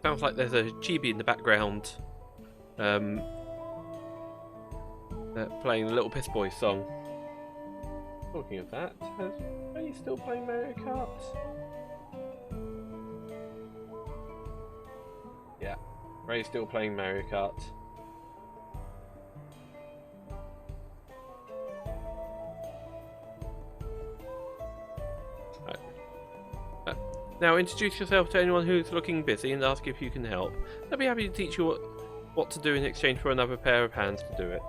Speaker 1: Sounds like there's a chibi in the background playing the Little Piss Boy song. Talking of that, are you still playing Mario Kart? Yeah, Ray's still playing Mario Kart. Now introduce yourself to anyone who's looking busy and ask if you can help. They'll be happy to teach you what to do in exchange for another pair of hands to do it.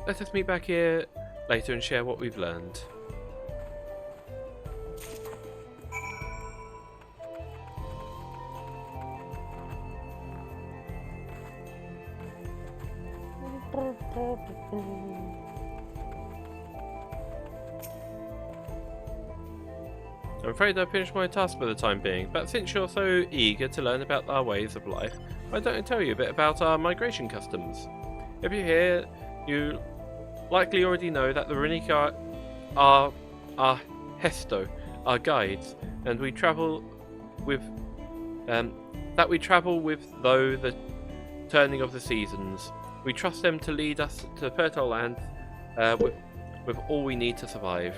Speaker 1: Let us meet back here later and share what we've learned. I'm afraid I've finished my task for the time being, but since you're so eager to learn about our ways of life, why don't I tell you a bit about our migration customs? If you're here, you likely already know that the Runique are Hesto, our guides, and we travel with though the turning of the seasons. We trust them to lead us to fertile land with all we need to survive.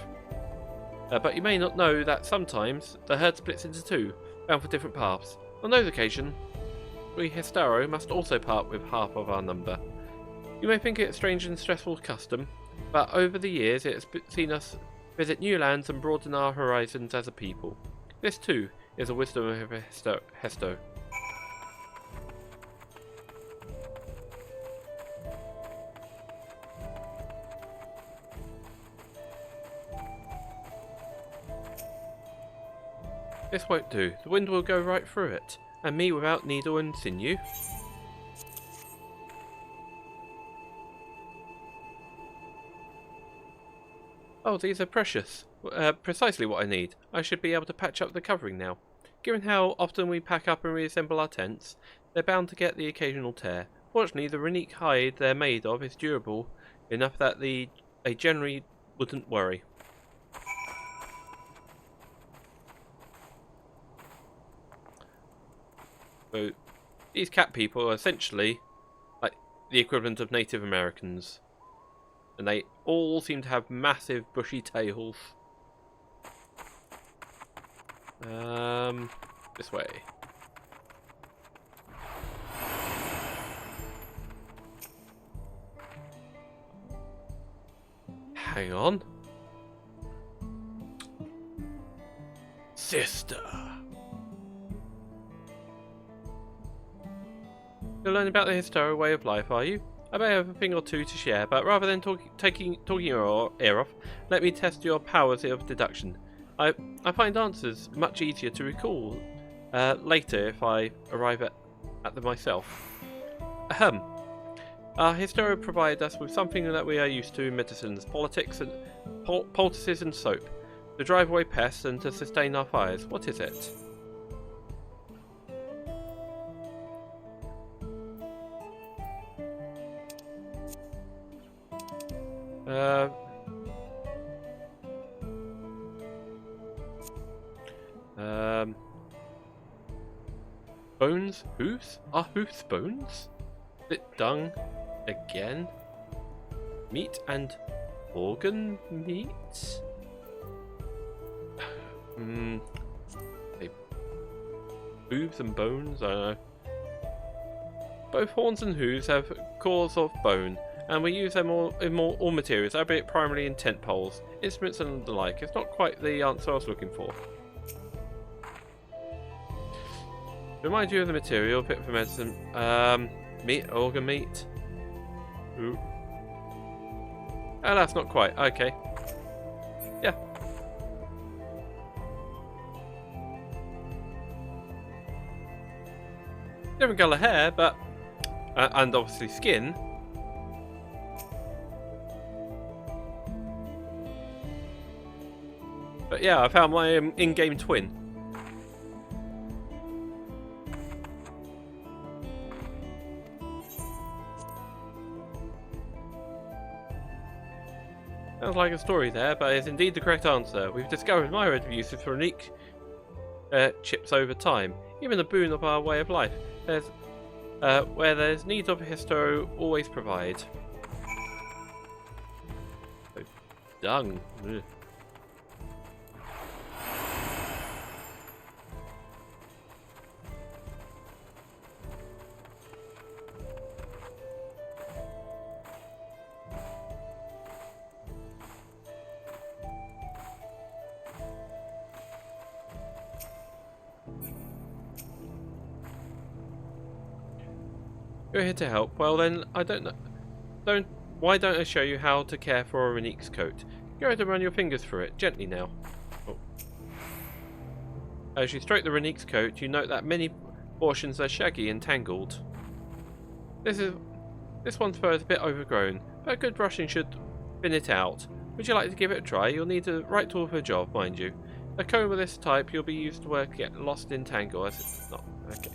Speaker 1: But you may not know that sometimes the herd splits into two, bound for different paths. On those occasions, we Hestaro must also part with half of our number. You may think it a strange and stressful custom, but over the years it has seen us visit new lands and broaden our horizons as a people. This too is a wisdom of Hesto. This won't do. The wind will go right through it, and me without needle and sinew. Oh, these are precious. Precisely what I need. I should be able to patch up the covering now. Given how often we pack up and reassemble our tents, they're bound to get the occasional tear. Fortunately, the Runique hide they're made of is durable enough that they generally wouldn't worry. So, these cat people are essentially like the equivalent of Native Americans. And they all seem to have massive bushy tails. This way. Hang on. Sister. You're learning about the Hestaro way of life, are you? I may have a thing or two to share, but rather than talking your ear off, let me test your powers of deduction. I find answers much easier to recall later if I arrive at them myself. Ahem. Our Hestaro provide us with something that we are used to in medicines, politics, and poultices and soap. To drive away pests and to sustain our fires. What is it? Bones? Hooves? Are hooves bones? Bit dung? Again? Meat and organ meat? Hooves and bones? I don't know. Both horns and hooves have cores of bone, and we use them in all materials, albeit primarily in tent poles, instruments and the like. It's not quite the answer I was looking for. Remind you of the material, fit for medicine. Meat, organ meat. Ooh. Oh, that's not quite. Okay. Yeah. Different colour hair, but and obviously skin. But yeah, I found my in-game twin. Sounds like a story there, but it's indeed the correct answer. We've discovered myriad uses for unique chips over time, even the boon of our way of life. There's where there's needs of histo always provide. So, dung. Ugh. You're here to help. Well then, I don't know. Why don't I show you how to care for a Renique's coat? Go ahead and run your fingers through it, gently now. Oh. As you stroke the Renique's coat, you note that many portions are shaggy and tangled. This one's fur is a bit overgrown, but a good brushing should thin it out. Would you like to give it a try? You'll need the right tool for the job, mind you. A comb of this type you'll be used to work get lost in tangle as it's not. Okay.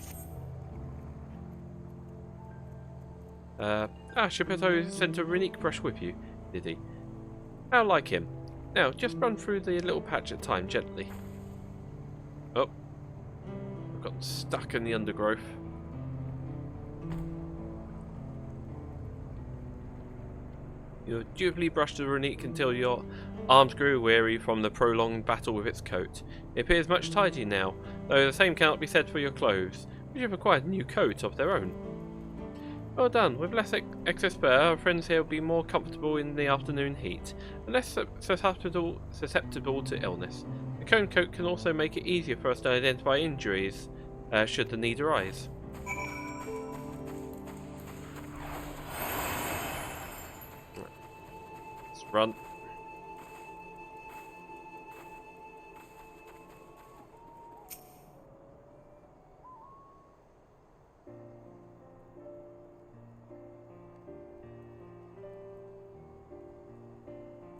Speaker 1: Shepetto sent a Renique brush with you, did he? How like him. Now, just run through the little patch at a time, gently. Oh. I've gotten stuck in the undergrowth. You dutifully brushed the Renique until your arms grew weary from the prolonged battle with its coat. It appears much tidier now, though the same cannot be said for your clothes, which have acquired a new coat of their own. Well done. With less excess fur, our friends here will be more comfortable in the afternoon heat, and less susceptible to illness. The cone coat can also make it easier for us to identify injuries, should the need arise. Let's run.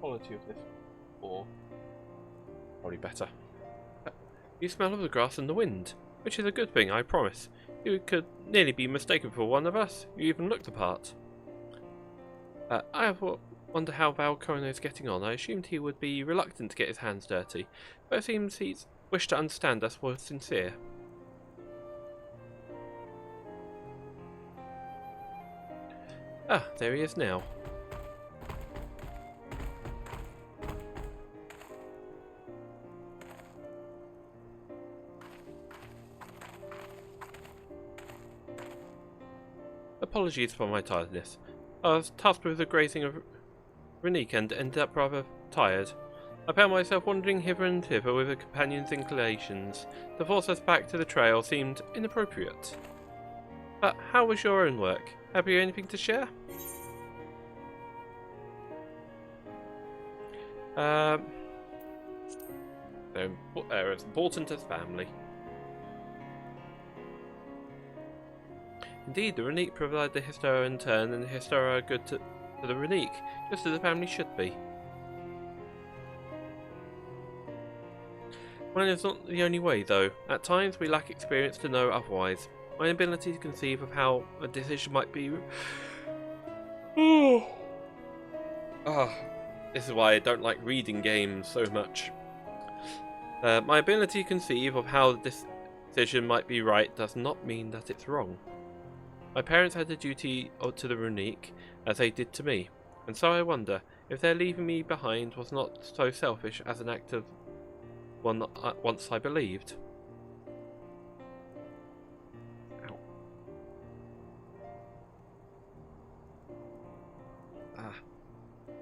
Speaker 1: Quality of this, or probably better. You smell of the grass and the wind, which is a good thing, I promise. You could nearly be mistaken for one of us. You even look the part. I wonder how Valcono is getting on. I assumed he would be reluctant to get his hands dirty, but it seems he's wished to understand us were sincere. Ah, there he is now. Apologies for my tiredness. I was tasked with the grazing of Renique and ended up rather tired. I found myself wandering hither and thither with a companion's inclinations. To force us back to the trail seemed inappropriate. But how was your own work? Have you anything to share? They're as important as family. Indeed, the Renique provide the Histera in turn, and the Histera are good to the Renique, just as the family should be. Mine is not the only way, though. At times, we lack experience to know otherwise. My ability to conceive of how a decision might be... This is why I don't like reading games so much. My ability to conceive of how this decision might be right does not mean that it's wrong. My parents had a duty to the Runique, as they did to me, and so I wonder if their leaving me behind was not so selfish as an act of one once I believed. Ow.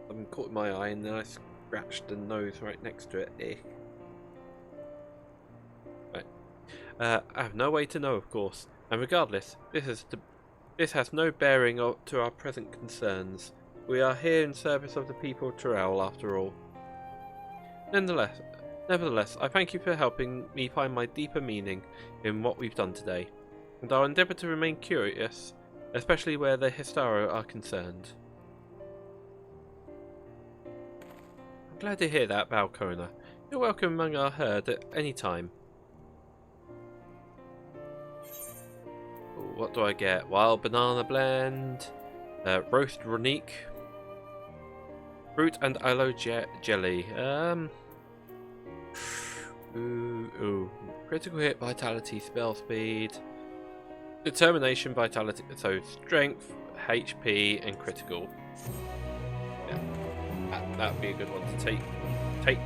Speaker 1: Something caught in my eye and then I scratched the nose right next to it. Right. I have no way to know, of course, and regardless, this has no bearing to our present concerns. We are here in service of the people of Terrell, after all. Nevertheless, I thank you for helping me find my deeper meaning in what we've done today, and I'll endeavour to remain curious, especially where the Histaro are concerned. I'm glad to hear that, Valkona. You're welcome among our herd at any time. What do I get? Wild banana blend, roast Runique, fruit and aloe jelly. Critical hit, vitality, spell speed, determination, vitality, so strength, HP, and critical. Yeah, that would be a good one to take.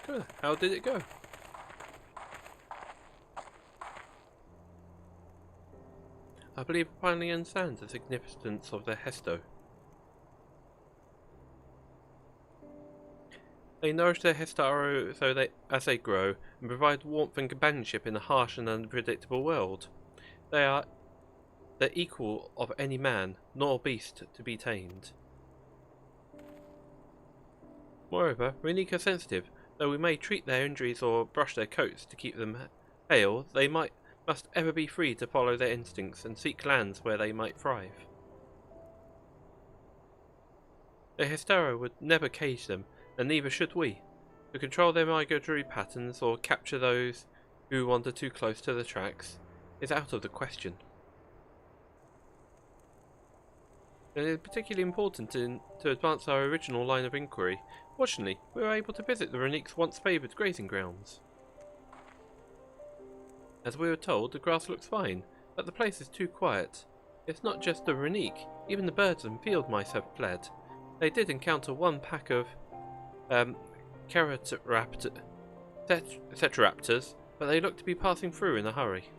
Speaker 1: Good. How did it go? I believe I finally understand the significance of the Hesto. They nourish their Histaro as they grow and provide warmth and companionship in a harsh and unpredictable world. They are the equal of any man, nor beast to be tamed. Moreover, Runique are sensitive. Though we may treat their injuries or brush their coats to keep them hale, they must ever be free to follow their instincts and seek lands where they might thrive. The Histaro would never cage them, and neither should we. To control their migratory patterns or capture those who wander too close to the tracks is out of the question. It is particularly important to advance our original line of inquiry. Fortunately, we were able to visit the Runique's once favoured grazing grounds. As we were told, the grass looks fine, but the place is too quiet. It's not just the Runique, even the birds and field mice have fled. They did encounter one pack of Cetroraptors, but they looked to be passing through in a hurry.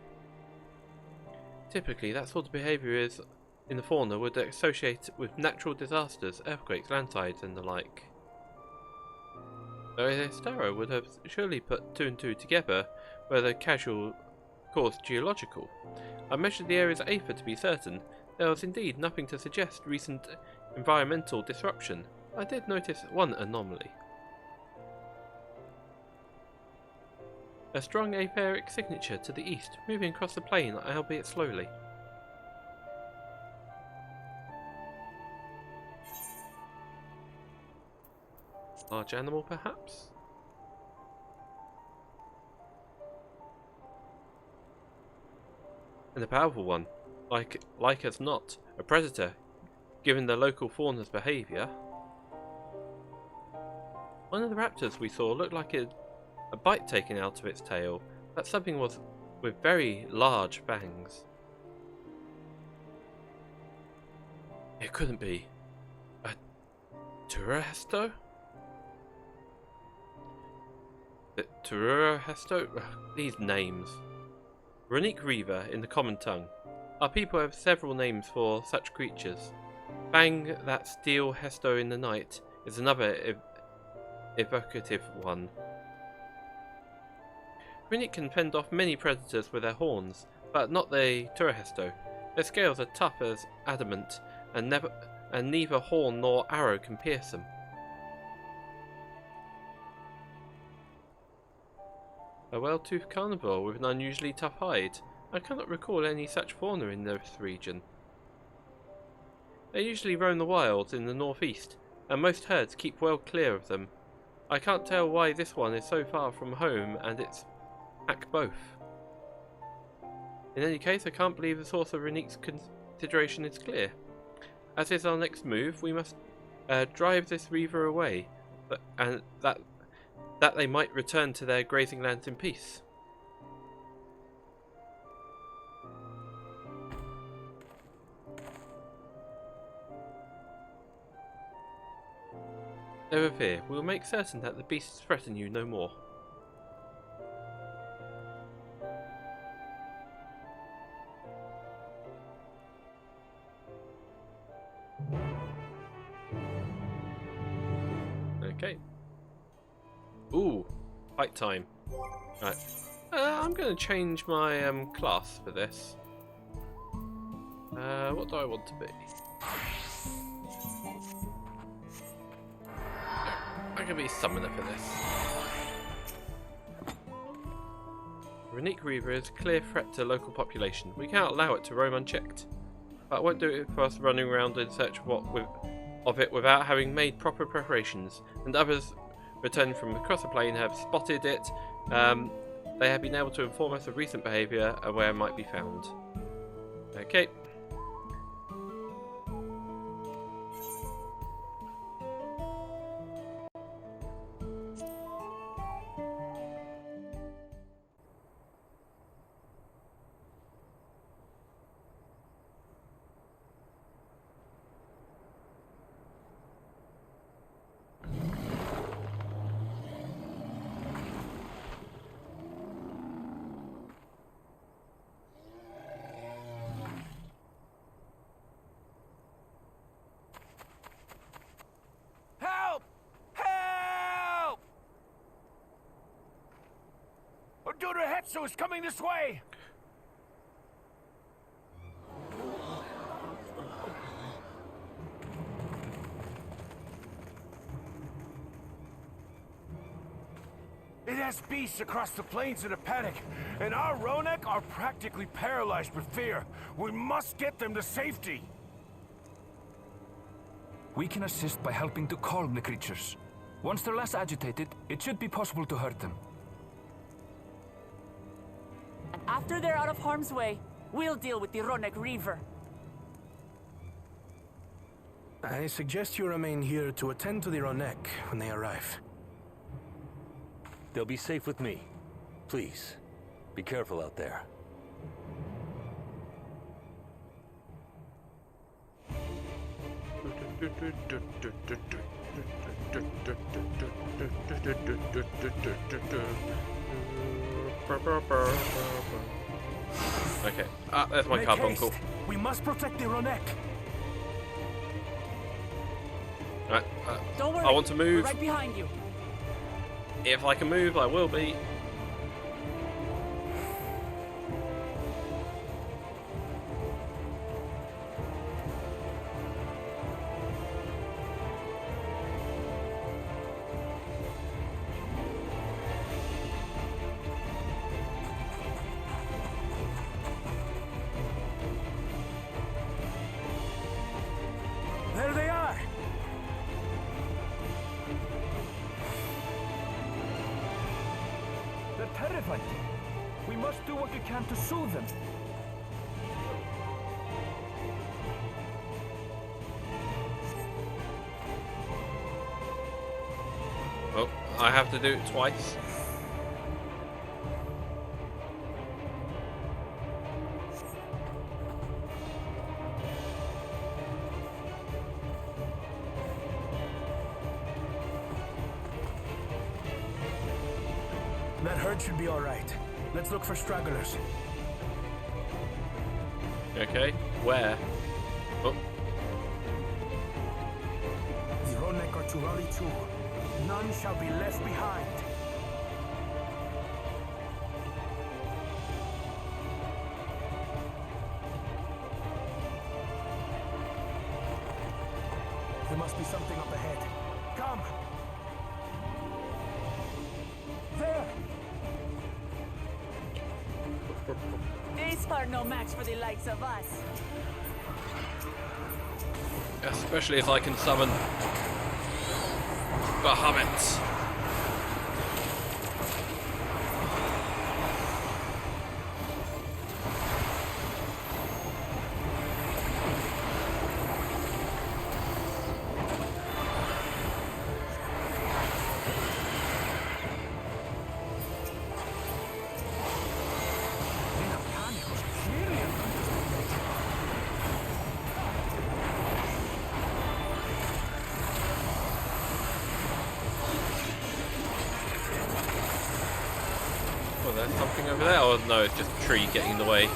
Speaker 1: Typically, that sort of behaviour is in the fauna would associate with natural disasters, earthquakes, landslides and the like. Though a Histaro would have surely put two and two together were the casual cause geological. I measured the area's aether to be certain. There was indeed nothing to suggest recent environmental disruption. I did notice one anomaly. A strong aetheric signature to the east, moving across the plain, albeit slowly. Large animal, perhaps? And a powerful one, like as not, a predator, given the local fauna's behaviour. One of the raptors we saw looked like a bite taken out of its tail, but something was with very large fangs. It couldn't be. A Turuhesto? The Turuhesto? These names. Runique Reaver in the common tongue. Our people have several names for such creatures. Bang that steel Hesto in the night is another evocative one. Runic can fend off many predators with their horns, but not the Turahesto. Their scales are tough as adamant, and neither horn nor arrow can pierce them. A well-toothed carnivore with an unusually tough hide. I cannot recall any such fauna in this region. They usually roam the wilds in the northeast, and most herds keep well clear of them. I can't tell why this one is so far from home and its pack both. In any case, I can't believe the source of Runic's consideration is clear. As is our next move, we must drive this reaver away, and that they might return to their grazing lands in peace. Never fear, we will make certain that the beasts threaten you no more. Okay. Ooh, fight time. Right. I'm going to change my class for this. What do I want to be? I'm going to be summoner for this. Runic Reaver is a clear threat to local population. We cannot allow it to roam unchecked. But it won't do it for us running around in search of it without having made proper preparations, and others returning from across the plane have spotted it. They have been able to inform us of recent behaviour and where it might be found. Okay.
Speaker 7: So it's coming this way! It has beasts across the plains in a panic, and our Ronek are practically paralyzed with fear. We must get them to safety!
Speaker 8: We can assist by helping to calm the creatures. Once they're less agitated, it should be possible to hurt them.
Speaker 2: And after they're out of harm's way, we'll deal with the Ronek Reaver.
Speaker 4: I suggest you remain here to attend to the Ronek when they arrive.
Speaker 5: They'll be safe with me. Please, be careful out there.
Speaker 1: Okay, there's my carbuncle.
Speaker 4: We must protect the Ronek.
Speaker 1: Right,
Speaker 2: Don't worry,
Speaker 1: I want to move.
Speaker 2: we're right behind you.
Speaker 1: If I can move, I will be.
Speaker 4: There they are!
Speaker 8: They're terrified. We must do what we can to soothe them.
Speaker 1: Oh, I have to do it twice.
Speaker 4: That herd should be all right. Let's look for stragglers.
Speaker 1: Okay, where? Oh,
Speaker 4: The Ronek are to rally too. None shall be left behind. There must be something up ahead. Come! There!
Speaker 2: These are no match for the likes of us.
Speaker 1: Especially if I can summon Bahamut. There's something over there, or no, it's just a tree getting in the way.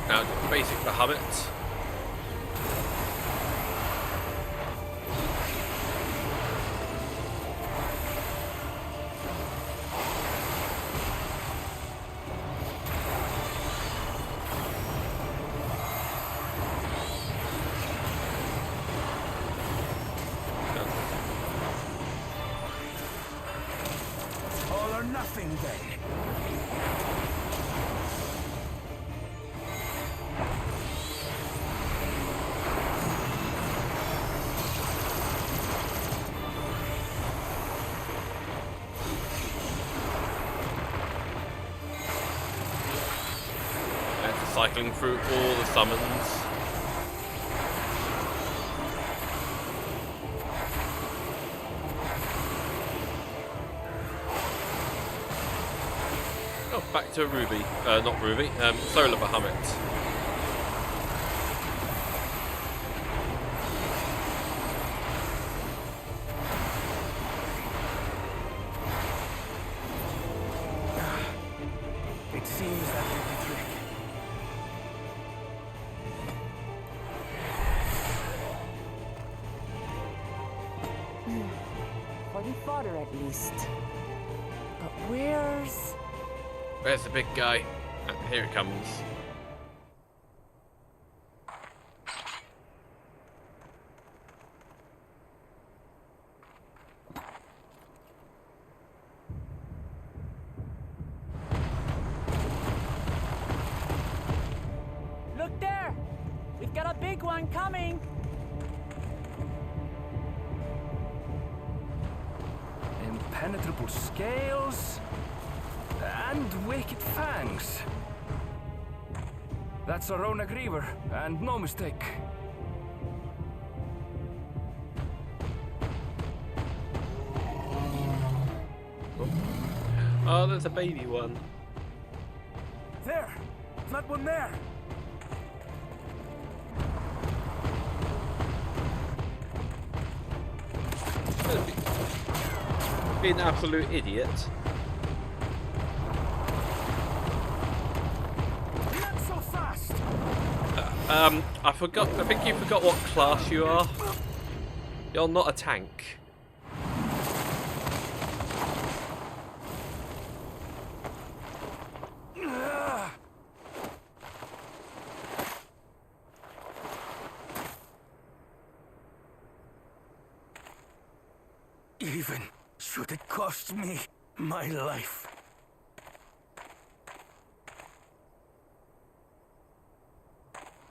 Speaker 1: Now, just basic Bahamut.
Speaker 4: All or nothing, then.
Speaker 1: Cycling through all the summons. Oh, back to Ruby. Not Ruby. Solar Bahamut.
Speaker 4: It seems that did the trick.
Speaker 2: For the fodder, at least. But where's
Speaker 1: the big guy? Here it comes.
Speaker 2: Look there! We've got a big one coming!
Speaker 8: Impenetrable scales and wicked fangs. That's a Ronak Reaver, and no mistake.
Speaker 1: Oh, there's a baby one.
Speaker 4: There! That one there!
Speaker 1: Be an absolute idiot.
Speaker 4: Not so fast!
Speaker 1: I forgot. I think you forgot what class you are. You're not a tank.
Speaker 4: Even should it cost me my life.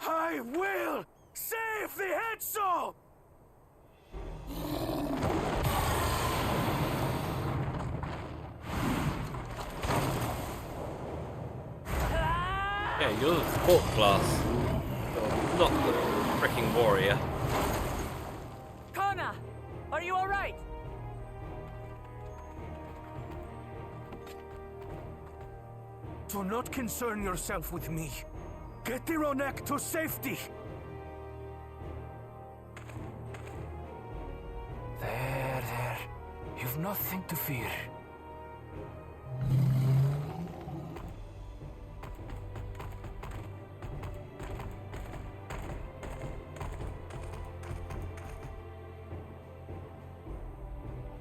Speaker 4: I will save the head soul!
Speaker 1: Yeah, you're the support class, not the freaking warrior.
Speaker 2: Kona! Are you alright?
Speaker 4: Do not concern yourself with me. Get the Ronek to safety!
Speaker 8: There. You've nothing to fear.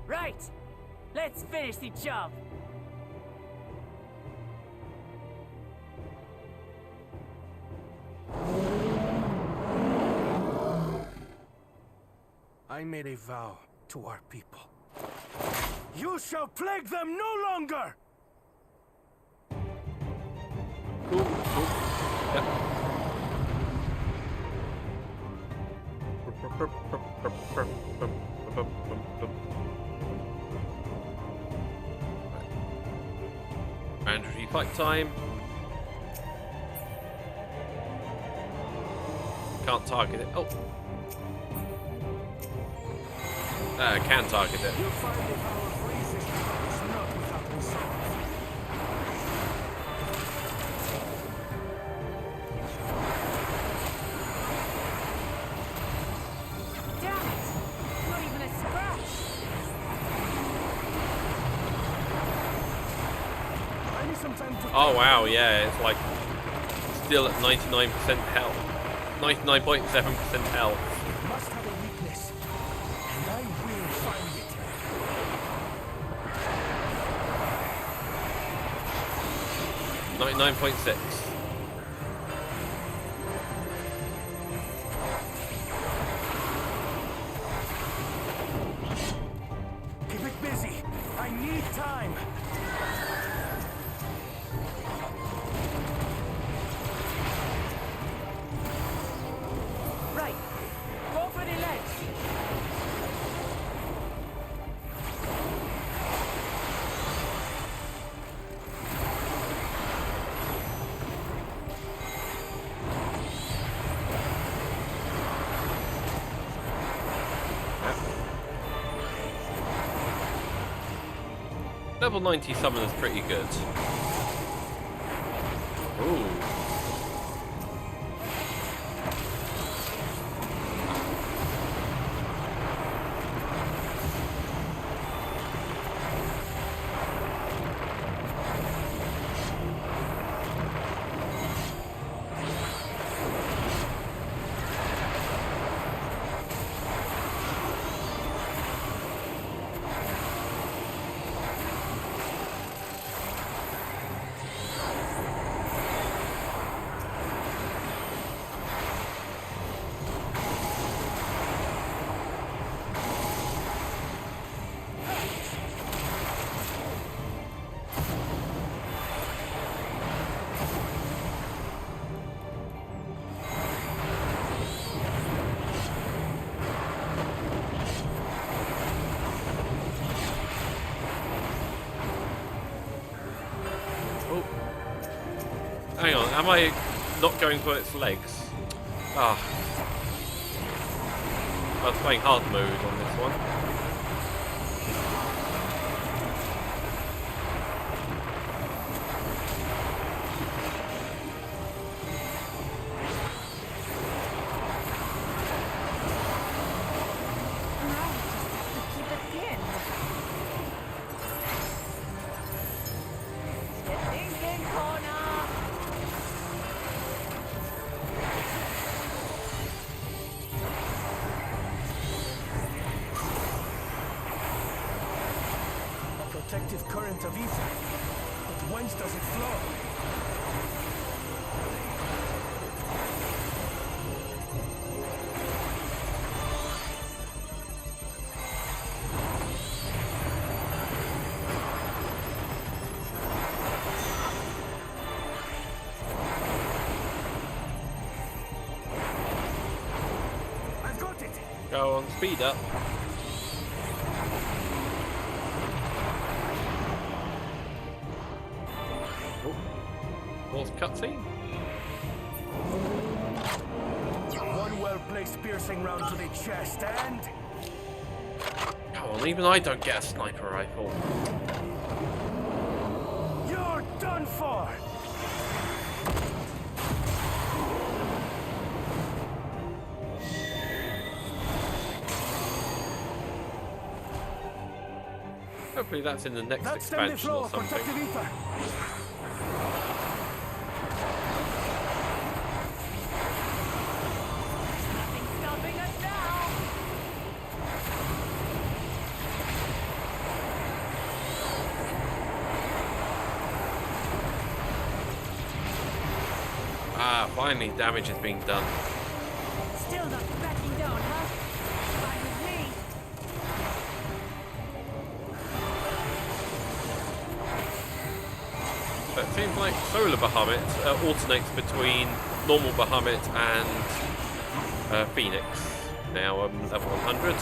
Speaker 9: Right! Let's finish the job!
Speaker 4: I made a vow to our people. You shall plague them no longer!
Speaker 1: Cool. Yep. Mandatory fight time. Can't target it. Oh. Can target it.
Speaker 4: You'll find the power of resistance is not without resolve.
Speaker 9: Damn it! Not even a scratch!
Speaker 4: I need some time to...
Speaker 1: Oh wow, yeah, it's like still at 99% health. 99.7% health.
Speaker 4: Must have a weakness, and I will find it.
Speaker 1: 99.6.
Speaker 4: Keep it busy. I need time.
Speaker 9: Right! Go for the legs!
Speaker 1: Level 90 summon is pretty good. Ooh. Hang on, am I not going for its legs? Ah. I was playing hard mode on this one.
Speaker 9: Keep it pinned. Get thinking, corner!
Speaker 4: Protective current of ether. But whence does it flow? I've got it!
Speaker 1: Go on, speed up. Fourth cutscene.
Speaker 4: One well-placed piercing round to the chest and...
Speaker 1: Come on, even I don't get a sniper rifle.
Speaker 4: You're done for!
Speaker 1: Hopefully that's in the next
Speaker 4: That's them
Speaker 1: expansion or something.
Speaker 4: protective ether.
Speaker 9: Nothing stopping us now.
Speaker 1: Ah, finally damage is being done.
Speaker 9: Still not backing down, huh? Fine with me.
Speaker 1: So it seems like Solar Bahamut alternates between normal Bahamut and Phoenix. Now level 100.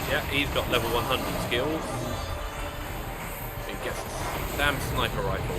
Speaker 1: Yeah, he's got level 100 skills. He gets a damn sniper rifle.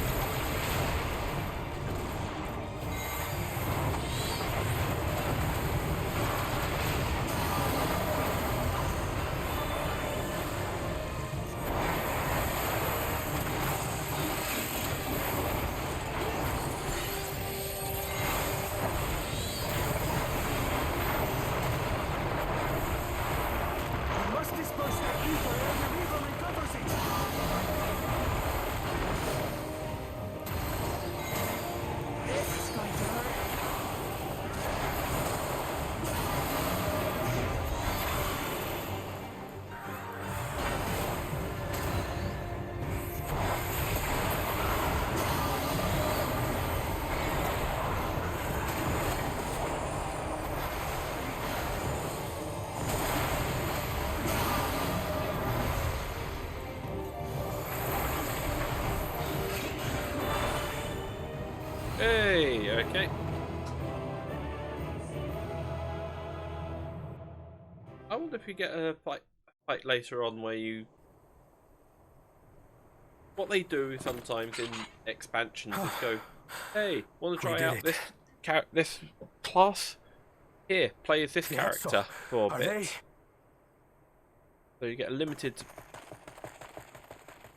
Speaker 1: Hey, okay. I wonder if you get a fight later on where you... What they do sometimes in expansions is go, hey, want to try out this class? Here, play as this character for a bit. So you get a limited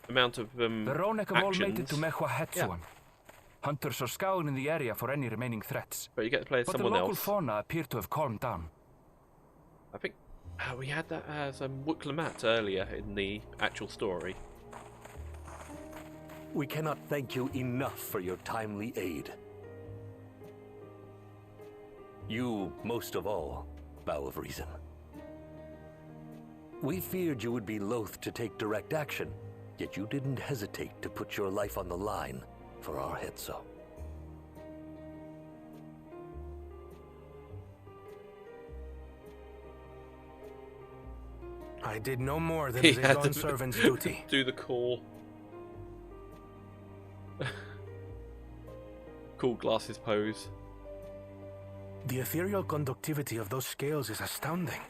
Speaker 1: amount of
Speaker 8: The Ronek have all made it to
Speaker 1: actions.
Speaker 8: Heavensward. Hunters are scouring in the area for any remaining threats.
Speaker 1: But you get to play as
Speaker 8: But the
Speaker 1: someone
Speaker 8: local
Speaker 1: else.
Speaker 8: fauna appear to have calmed down.
Speaker 1: I think we had that as Wuklemat earlier in the actual story.
Speaker 10: We cannot thank you enough for your timely aid. You, most of all, Bow of Reason. We feared you would be loath to take direct action, yet you didn't hesitate to put your life on the line for our Hetzo.
Speaker 4: I did no more than
Speaker 1: He
Speaker 4: his
Speaker 1: had
Speaker 4: own
Speaker 1: to
Speaker 4: servant's duty.
Speaker 1: do the call. Cool glasses pose.
Speaker 4: The ethereal conductivity of those scales is astounding.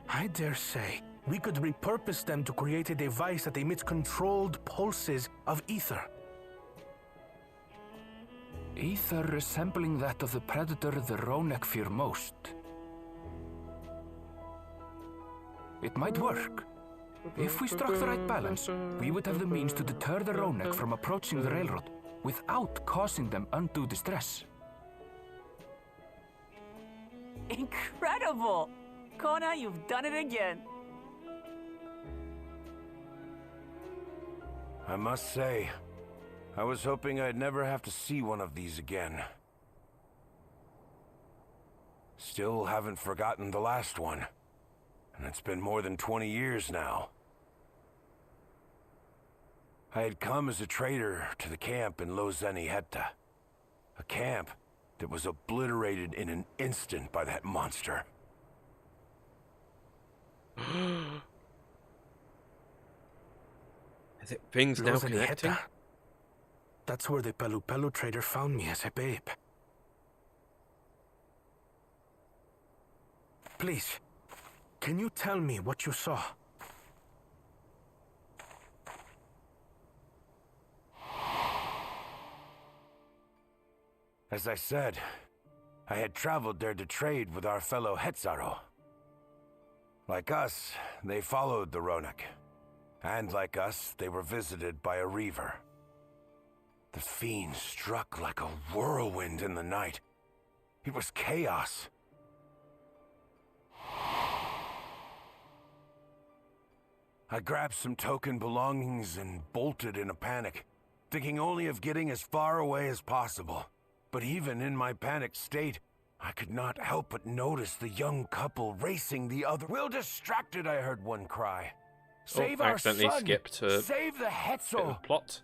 Speaker 4: I dare say we could repurpose them to create a device that emits controlled pulses of ether.
Speaker 8: Ether resembling that of the predator the Ronek fear most. It might work. If we struck the right balance, we would have the means to deter the Ronek from approaching the railroad without causing them undue distress.
Speaker 9: Incredible! Kona, you've done it again.
Speaker 7: I must say, I was hoping I'd never have to see one of these again. Still haven't forgotten the last one. And it's been more than 20 years now. I had come as a trader to the camp in Lozeni Hetta. A camp that was obliterated in an instant by that monster.
Speaker 1: Is it things now connecting?
Speaker 4: Heta. That's where the Pelu Pelu trader found me as a babe. Please, can you tell me what you saw?
Speaker 7: As I said, I had traveled there to trade with our fellow Hetzaro. Like us, they followed the Ronek. And like us, they were visited by a reaver. The fiend struck like a whirlwind in the night. It was chaos. I grabbed some token belongings and bolted in a panic, thinking only of getting as far away as possible. But even in my panicked state, I could not help but notice the young couple racing the other. Well distracted, I heard one cry. Save our son!
Speaker 1: Skipped
Speaker 7: Save the Hetzel!
Speaker 1: Plot.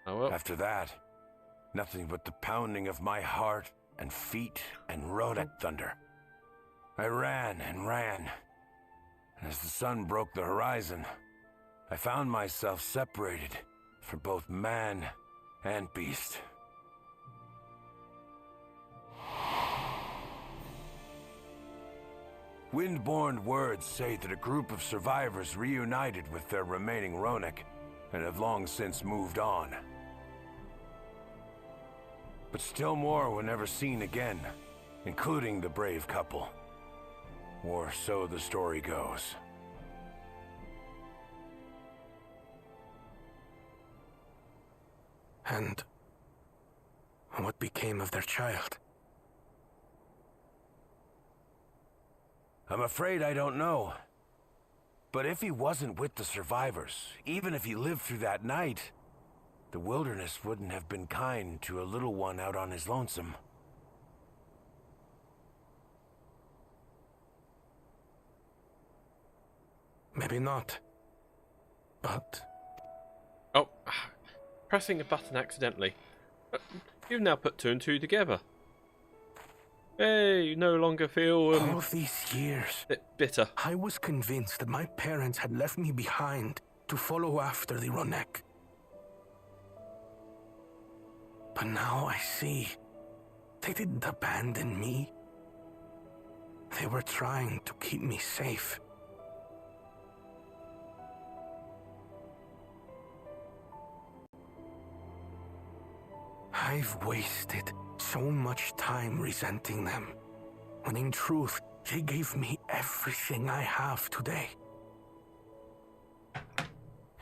Speaker 1: Oh well.
Speaker 7: After that, nothing but the pounding of my heart and feet and Ronek thunder. I ran and ran. And as the sun broke the horizon, I found myself separated from both man and beast. Windborne words say that a group of survivors reunited with their remaining Ronek and have long since moved on. But still more were never seen again, including the brave couple. Or so the story goes.
Speaker 4: And what became of their child?
Speaker 7: I'm afraid I don't know. But if he wasn't with the survivors, even if he lived through that night, the wilderness wouldn't have been kind to a little one out on his lonesome.
Speaker 4: Maybe not. But...
Speaker 1: Oh, pressing a button accidentally. You've now put two and two together. Hey, you no longer feel
Speaker 4: all of these years,
Speaker 1: bitter.
Speaker 4: I was convinced that my parents had left me behind to follow after the Ronek. But now I see they didn't abandon me. They were trying to keep me safe. I've wasted so much time resenting them, when in truth, they gave me everything I have today.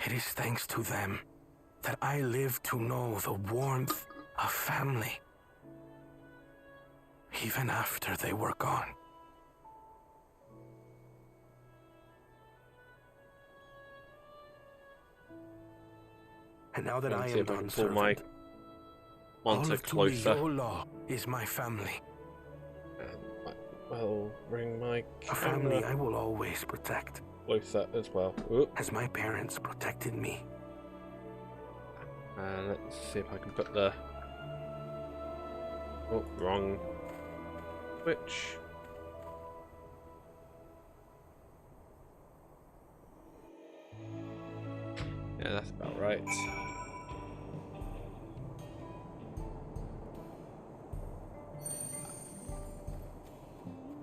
Speaker 4: It is thanks to them that I live to know the warmth of family, even after they were gone. And now that I am done serving, all of Tuiyola is my family.
Speaker 1: I'll bring my
Speaker 4: a family I will always protect.
Speaker 1: Closer as well.
Speaker 4: As my parents protected me.
Speaker 1: Let's see if I can put the... Oh, wrong switch. Yeah, that's about right.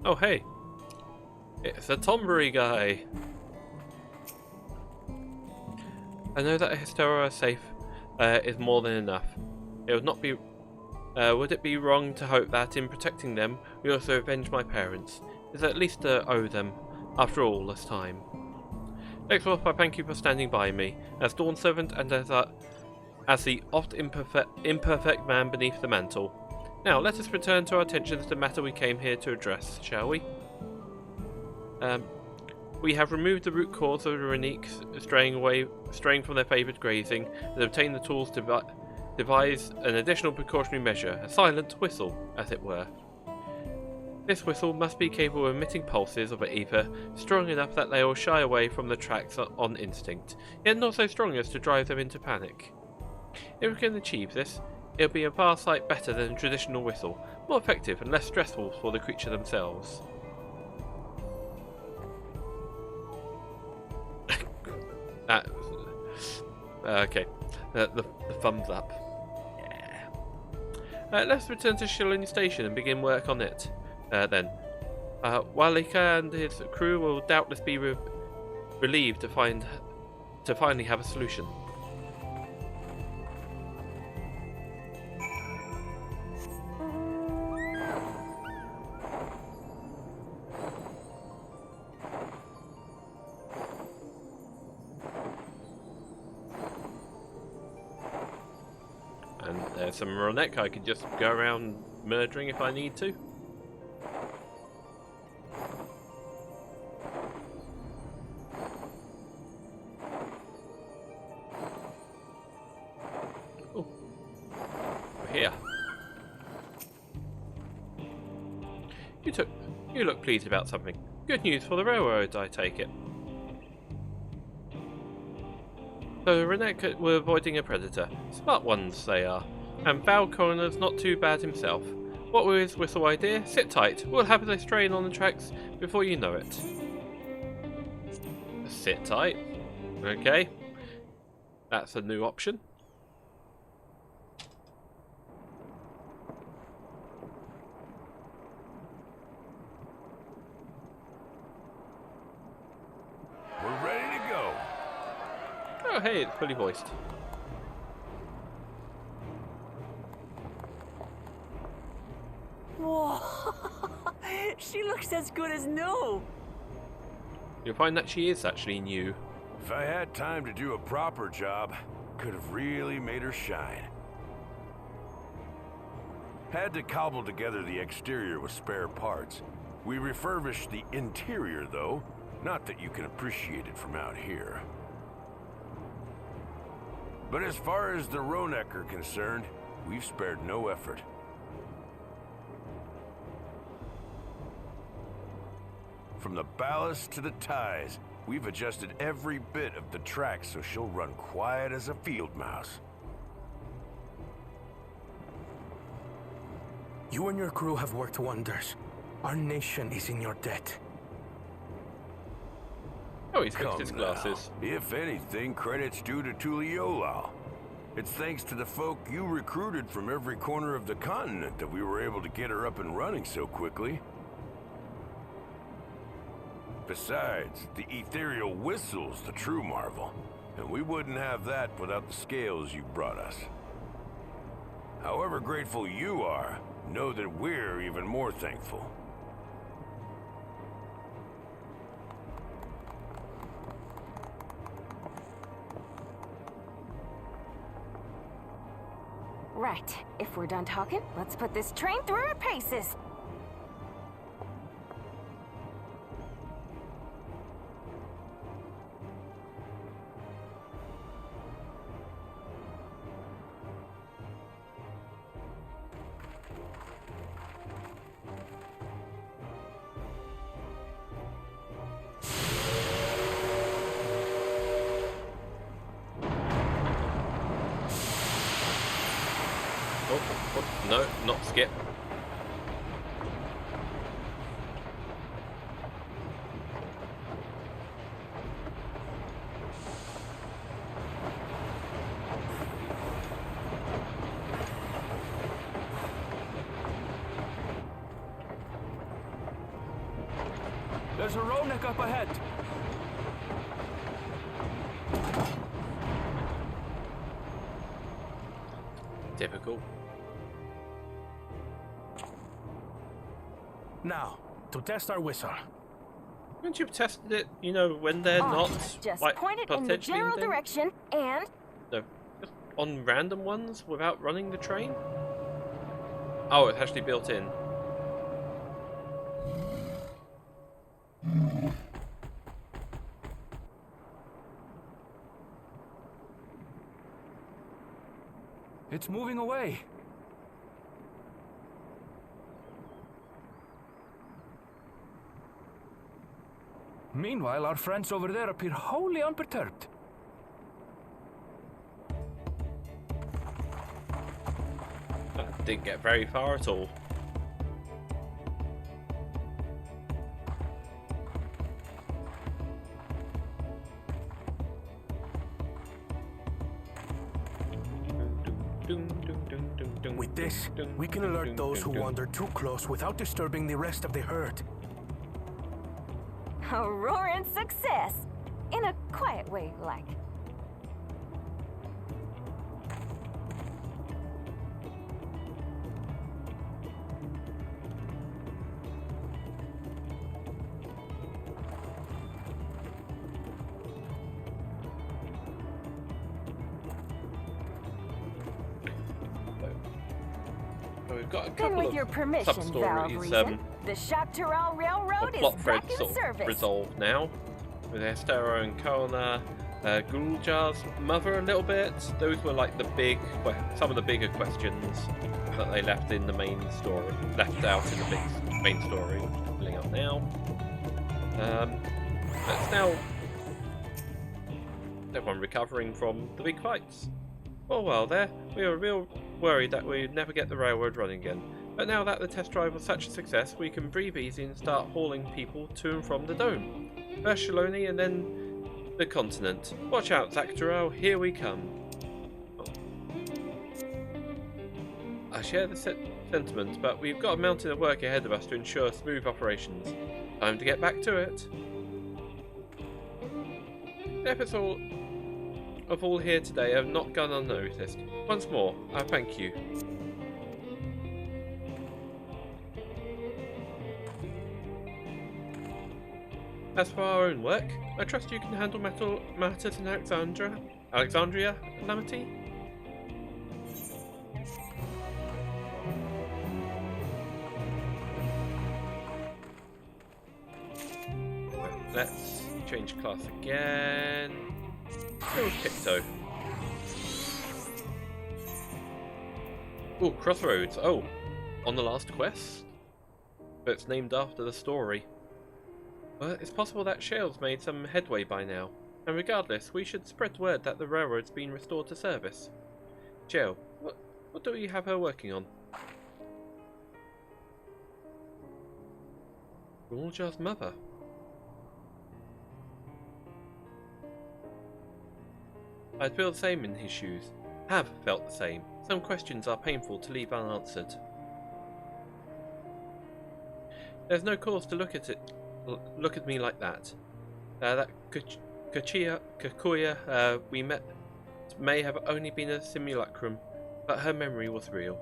Speaker 1: Oh hey, it's a Tombury guy. I know that a Histera safe is more than enough. It would not be. Would it be wrong to hope that in protecting them, we also avenge my parents? Is at least to owe them, after all this time. Next off, I thank you for standing by me, as Dawn Servant and as the oft imperfect man beneath the mantle. Now, let us return to our attention to the matter we came here to address, shall we? We have removed the root cause of the Reniques straying from their favoured grazing, and obtained the tools to devise an additional precautionary measure, a silent whistle, as it were. This whistle must be capable of emitting pulses of ether strong enough that they will shy away from the tracks on instinct, yet not so strong as to drive them into panic. If we can achieve this, it will be a far sight better than a traditional whistle, more effective and less stressful for the creature themselves. Okay. The thumbs up. Yeah. Let's return to Shillong Station and begin work on it. Then. Walika and his crew will doubtless be relieved to finally have a solution. And there's some Ronek I could just go around murdering if I need to. Oh, we're here. You look pleased about something. Good news for the railroad, I take it. So Renek were avoiding a predator. Smart ones they are. And Val Coroner's not too bad himself. What was his whistle idea? Sit tight. We'll have this train on the tracks before you know it. Sit tight. Okay. That's a new option.
Speaker 7: We're ready to go.
Speaker 1: Oh hey, it's fully voiced.
Speaker 2: Whoa! She looks as good as new.
Speaker 1: You'll find that she is actually new.
Speaker 7: If I had time to do a proper job, could have really made her shine. Had to cobble together the exterior with spare parts. We refurbished the interior, though. Not that you can appreciate it from out here. But as far as the Ronek are concerned, we've spared no effort. From the ballast to the ties, we've adjusted every bit of the track so she'll run quiet as a field mouse.
Speaker 4: You and your crew have worked wonders. Our nation is in your debt.
Speaker 1: Oh, he's fixed his
Speaker 7: Come
Speaker 1: glasses.
Speaker 7: now. If anything, credit's due to Tuliolao. It's thanks to the folk you recruited from every corner of the continent that we were able to get her up and running so quickly. Besides, the ethereal whistle's the true marvel, and we wouldn't have that without the scales you brought us. However grateful you are, know that we're even more thankful.
Speaker 11: Right. If we're done talking, let's put this train through our paces.
Speaker 1: Oh, no, not skip.
Speaker 8: There's a Ronek up ahead.
Speaker 1: Typical.
Speaker 4: Now, to test our whistle.
Speaker 1: Haven't you tested it, you know, when they're not
Speaker 11: Just
Speaker 1: like
Speaker 11: point it in the
Speaker 1: potentially
Speaker 11: general
Speaker 1: things?
Speaker 11: direction and...
Speaker 1: No, just on random ones without running the train? Oh, it's actually built in.
Speaker 8: It's moving away. Meanwhile, our friends over there appear wholly unperturbed.
Speaker 1: That didn't get very far at all.
Speaker 4: With this, we can alert those who wander too close without disturbing the rest of the herd.
Speaker 11: A roaring success! In a quiet way, like.
Speaker 1: We've got a
Speaker 11: Then
Speaker 1: couple
Speaker 11: with your
Speaker 1: of
Speaker 11: permission,
Speaker 1: sub-stories,
Speaker 11: the Shaktaral Railroad is
Speaker 1: plot
Speaker 11: back
Speaker 1: threads
Speaker 11: in
Speaker 1: sort of
Speaker 11: service.
Speaker 1: resolved now. With Estero and Kona, Guljar's mother a little bit. Those were like the some of the bigger questions that they left in the main story, left out in the main story, which is filling up now. That's now everyone recovering from the big fights. Oh well, we were real worried that we'd never get the railroad running again. But now that the test drive was such a success, we can breathe easy and start hauling people to and from the dome. First Shaloni and then the continent. Watch out, Zactorel, here we come. Oh. I share the sentiment, but we've got a mountain of work ahead of us to ensure smooth operations. Time to get back to it. The efforts of all here today have not gone unnoticed. Once more, I thank you. As for our own work, I trust you can handle matters in Alexandria, Lamity? Let's change class again. Oh, Tiptoe. Oh, Crossroads. Oh, on the last quest? But it's named after the story. Well, it's possible that Shale's made some headway by now. And regardless, we should spread the word that the railroad's been restored to service. Shale, what do you have her working on? Guljar's mother. I'd feel the same in his shoes. Have felt the same. Some questions are painful to leave unanswered. There's no cause to look at me like that. That Kikuya we met may have only been a simulacrum, but her memory was real.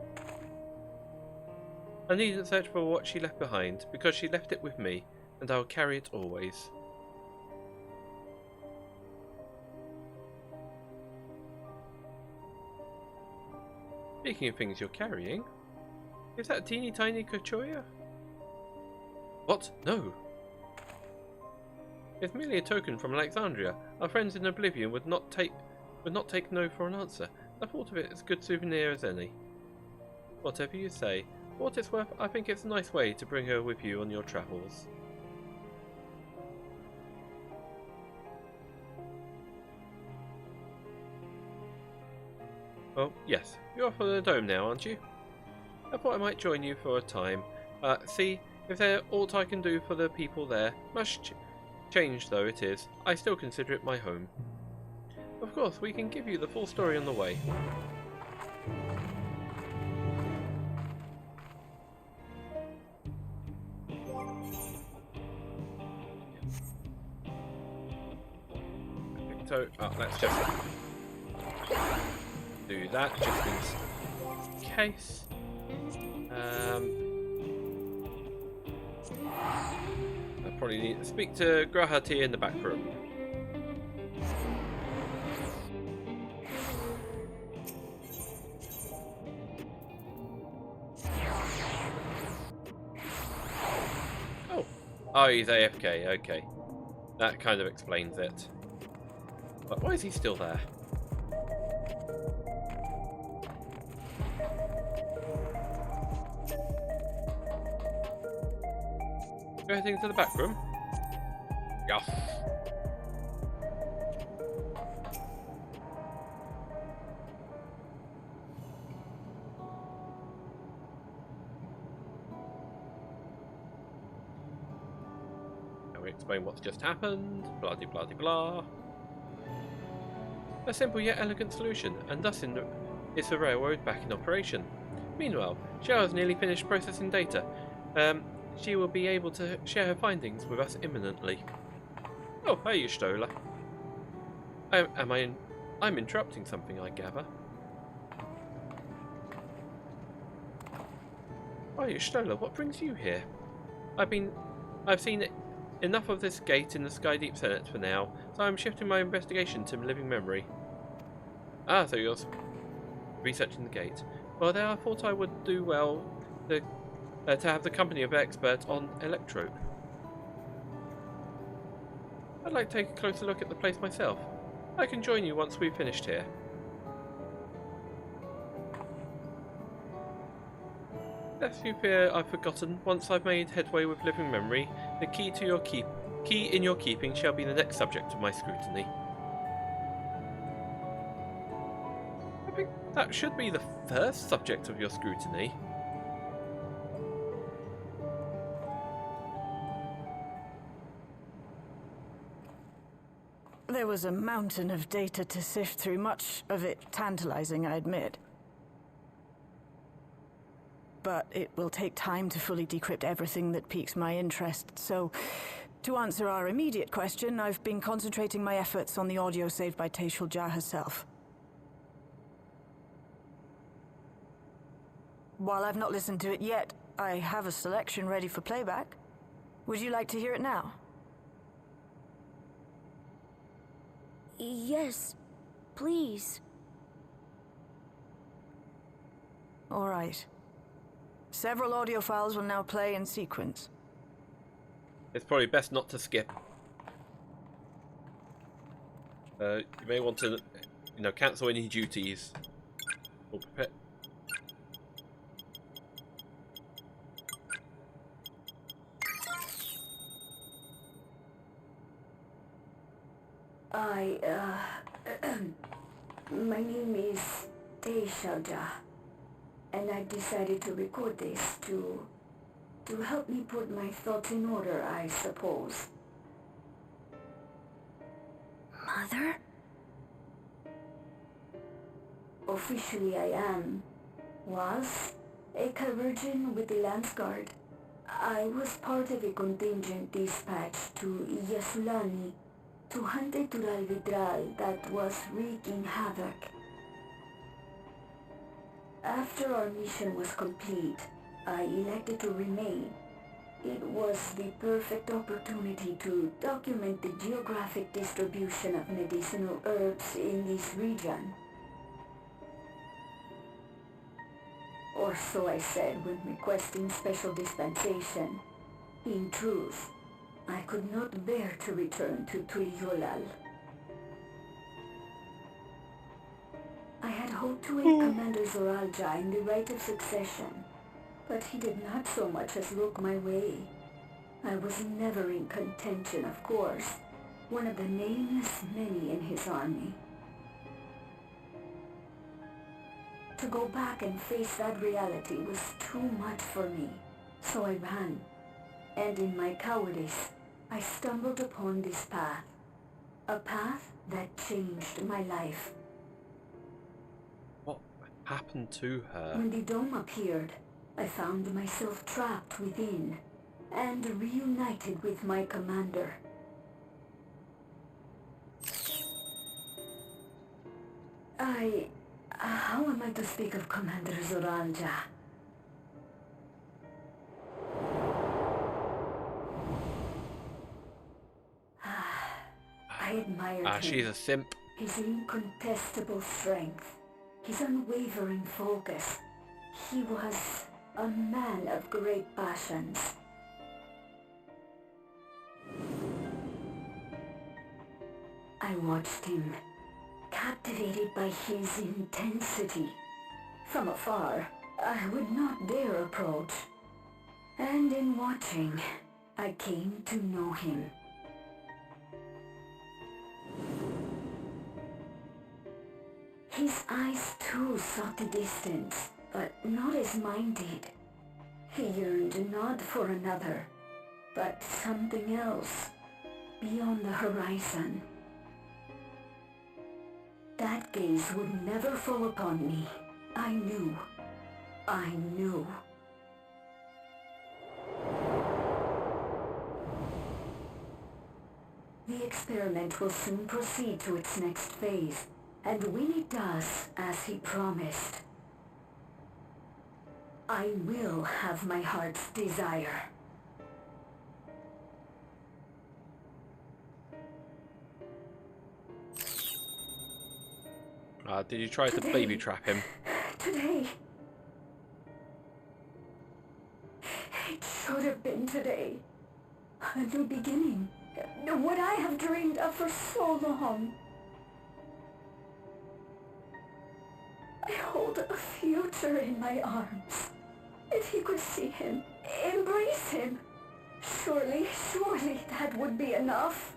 Speaker 1: I needn't search for what she left behind, because she left it with me, and I'll carry it always. Speaking of things you're carrying, is that a teeny tiny Kikuya? What? No. It's merely a token from Alexandria. Our friends in Oblivion would not take no for an answer. I thought of it as a good souvenir as any. Whatever you say. For what it's worth, I think it's a nice way to bring her with you on your travels. Well, yes. You're off on the dome now, aren't you? I thought I might join you for a time. See if there's aught I can do for the people there. Much change though it is, I still consider it my home. Of course, we can give you the full story on the way. So, let's just do that just in case. I probably need to speak to Grahati in the back room. Oh, he's AFK, okay. That kind of explains it. But why is he still there? Go heading to the back room. Yes. Now we explain what's just happened. Blah de blah de blah. A simple yet elegant solution, and thus in Is the railroad back in operation? Meanwhile, Cheryl has nearly finished processing data. She will be able to share her findings with us imminently. Oh, hey, Stola. I'm interrupting something, I gather. Oh, Stola, what brings you here? I've seen enough of this gate in the Sky Deep Senate for now, so I'm shifting my investigation to living memory. Ah, so you're researching the gate. Well, there I thought I would do well to have the company of experts on electrope. I'd like to take a closer look at the place myself. I can join you once we've finished here. Lest you fear I've forgotten, once I've made headway with living memory, the key in your keeping shall be the next subject of my scrutiny. I think that should be the first subject of your scrutiny.
Speaker 2: There was a mountain of data to sift through, much of it tantalizing, I admit. But it will take time to fully decrypt everything that piques my interest, so to answer our immediate question, I've been concentrating my efforts on the audio saved by Tashul Jah herself. While I've not listened to it yet, I have a selection ready for playback. Would you like to hear it now?
Speaker 6: Yes, please.
Speaker 2: All right. Several audio files will now play in sequence.
Speaker 1: It's probably best not to skip. You may want to, cancel any duties. Or prepare.
Speaker 6: My name is Tashul Jah, and I decided to record this to help me put my thoughts in order, I suppose.
Speaker 3: Mother?
Speaker 6: Officially I was a chirurgeon with the Lance Guard. I was part of a contingent dispatched to Yasulani to hunt a Tural Vidral that was wreaking havoc. After our mission was complete, I elected to remain. It was the perfect opportunity to document the geographic distribution of medicinal herbs in this region. Or so I said when requesting special dispensation. In truth, I could not bear to return to Turyolal. I had hoped to aid Commander Zoralja in the right of succession, but he did not so much as look my way. I was never in contention, of course, one of the nameless many in his army. To go back and face that reality was too much for me, so I ran, and in my cowardice, I stumbled upon this path. A path that changed my life.
Speaker 1: What happened to her?
Speaker 6: When the dome appeared, I found myself trapped within, and reunited with my commander. How am I to speak of Commander Zoralja? I admired him.
Speaker 1: She's a simp.
Speaker 6: His incontestable strength, his unwavering focus. He was a man of great passions. I watched him, captivated by his intensity. From afar, I would not dare approach. And in watching, I came to know him. His eyes too sought the distance, but not as mine did. He yearned not for another, but something else, beyond the horizon. That gaze would never fall upon me, I knew. I knew. The experiment will soon proceed to its next phase, and when it does, as he promised, I will have my heart's desire.
Speaker 1: Did you try to baby trap him?
Speaker 6: Today. It should have been today. A new beginning. What I have dreamed of for so long. I hold a future in my arms. If he could see him, embrace him, surely that would be enough.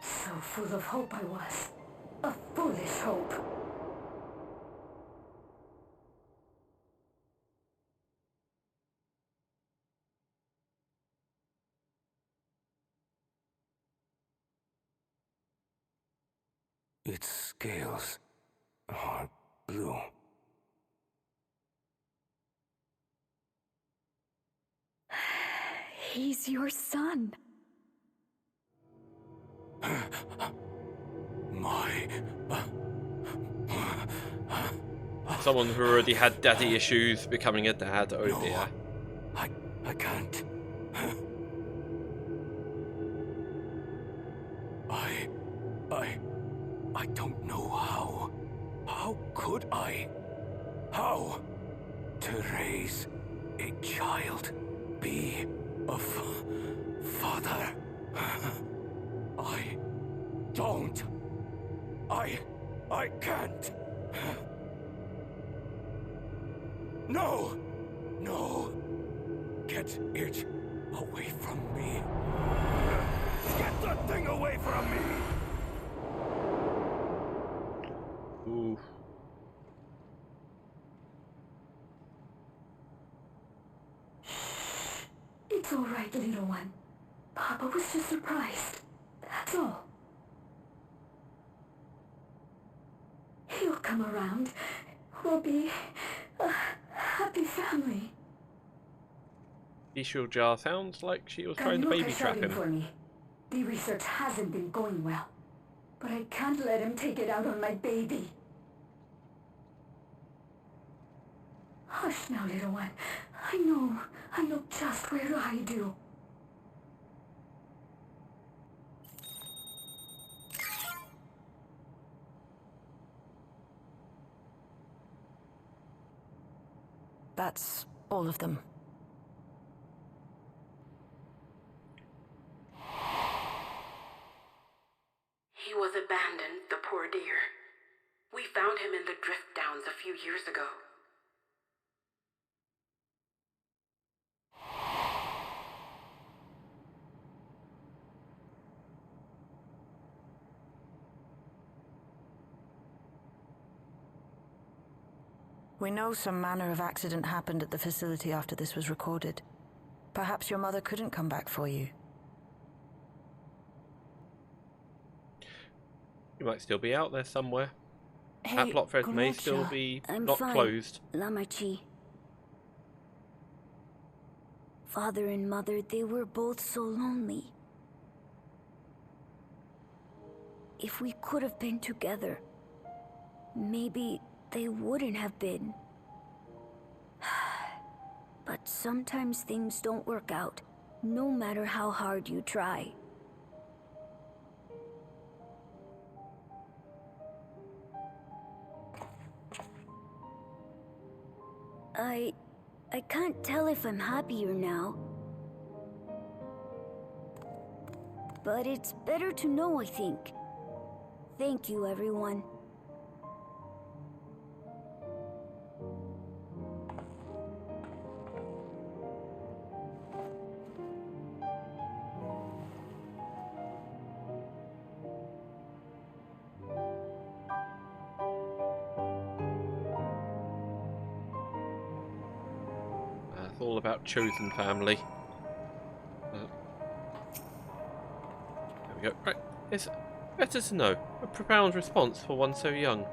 Speaker 6: So full of hope I was. A foolish hope.
Speaker 5: Its scales are blue.
Speaker 6: He's your son.
Speaker 1: Someone who already had daddy issues becoming a dad, oh
Speaker 5: no,
Speaker 1: dear.
Speaker 5: I can't. I don't know how. How could I? How? To raise a child, be a father. I don't. I can't. No! No! Get it away from me. Get that thing away from me!
Speaker 1: Ooh.
Speaker 6: It's all right, little one. Papa was just surprised. That's all. He'll come around. We'll be a happy family.
Speaker 1: Ishgard jar sounds like she was trying to baby trap him.
Speaker 6: For me. The research hasn't been going well, but I can't let him take it out on my baby. Hush now, little one. I know just where I do.
Speaker 2: That's all of them.
Speaker 12: He was abandoned, the poor dear. We found him in the drift downs a few years ago.
Speaker 2: We know some manner of accident happened at the facility after this was recorded. Perhaps your mother couldn't come back for you.
Speaker 1: You might still be out there somewhere.
Speaker 6: Hey,
Speaker 1: that plot thread may
Speaker 6: Gotcha.
Speaker 1: still be
Speaker 6: I'm
Speaker 1: not
Speaker 6: fine.
Speaker 1: closed.
Speaker 6: Lamachi. Father and mother, they were both so lonely. If we could have been together, maybe they wouldn't have been. But sometimes things don't work out, no matter how hard you try. I can't tell if I'm happier now. But it's better to know, I think. Thank you, everyone.
Speaker 1: It's all about chosen family. There we go. Right, Better to know. A profound response for one so young.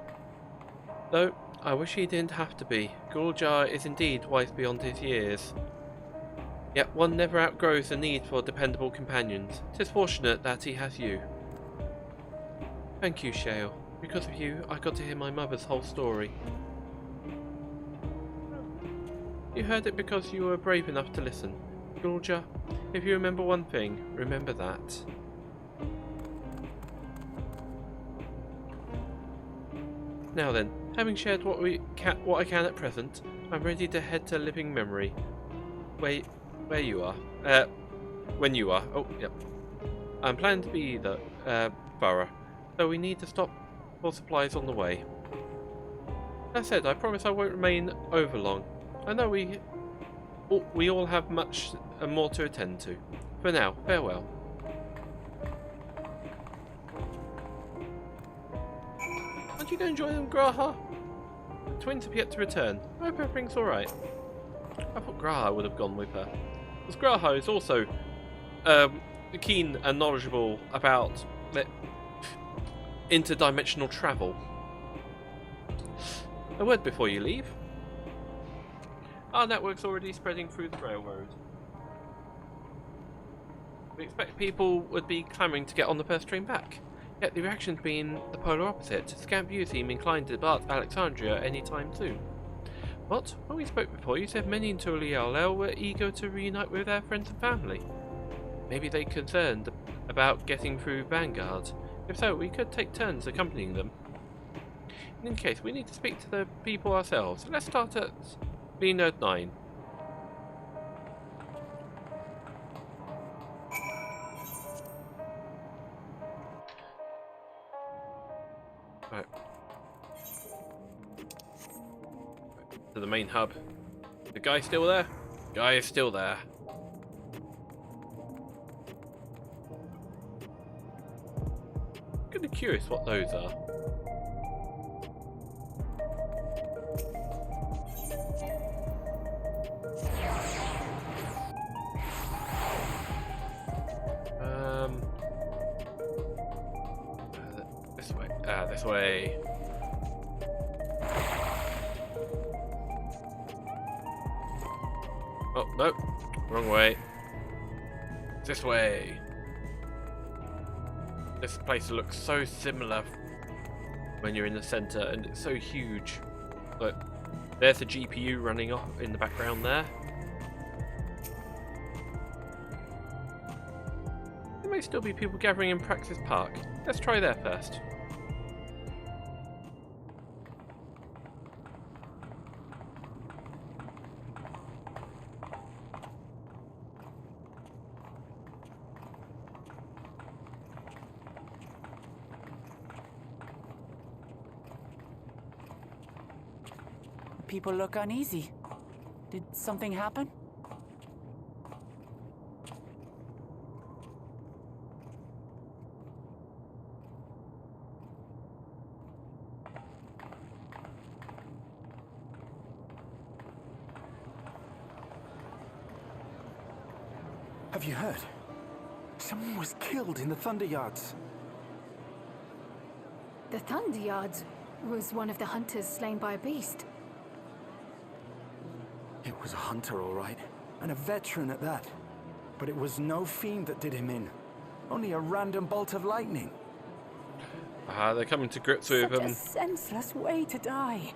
Speaker 1: Though, I wish he didn't have to be. Guljar is indeed wise beyond his years. Yet one never outgrows the need for dependable companions. 'Tis fortunate that he has you. Thank you, Shale. Because of you, I got to hear my mother's whole story. You heard it because you were brave enough to listen. Guljar, if you remember one thing, remember that. Now then, having shared what I can at present, I'm ready to head to living memory. Where you are. When you are. Oh, yep. I'm planning to be the thorough, so we need to stop for supplies on the way. That said, I promise I won't remain over long. I know we all have much more to attend to. For now, farewell. Aren't you going to join them, Graha? The twins have yet to return. I hope everything's alright. I thought Graha would have gone with her. Because Graha is also keen and knowledgeable about interdimensional travel. A word before you leave. Our network's already spreading through the railroad. We expect people would be clamouring to get on the first train back. Yet the reaction's been the polar opposite. Scant views seem inclined to depart Alexandria any time soon. What? When we spoke before, you said many in Tulial were eager to reunite with their friends and family. Maybe they're concerned about getting through Vanguard. If so, we could take turns accompanying them. In any case, we need to speak to the people ourselves. Let's start at B-Node 9. Right. To the main hub. The guy still there? Guy is still there. Kind of curious what those are. This way. This way. Oh, no. Wrong way. This way. This place looks so similar when you're in the center, and it's so huge. Look, there's a GPU running off in the background there. There may still be people gathering in Praxis Park. Let's try there first.
Speaker 2: People look uneasy. Did something happen?
Speaker 13: Have you heard? Someone was killed in the Thunder Yards.
Speaker 3: The Thunder Yards was one of the hunters slain by a beast.
Speaker 13: It was a hunter, all right, and a veteran at that. But it was no fiend that did him in. Only a random bolt of lightning.
Speaker 1: They're coming to grips with
Speaker 2: Such a senseless way to die.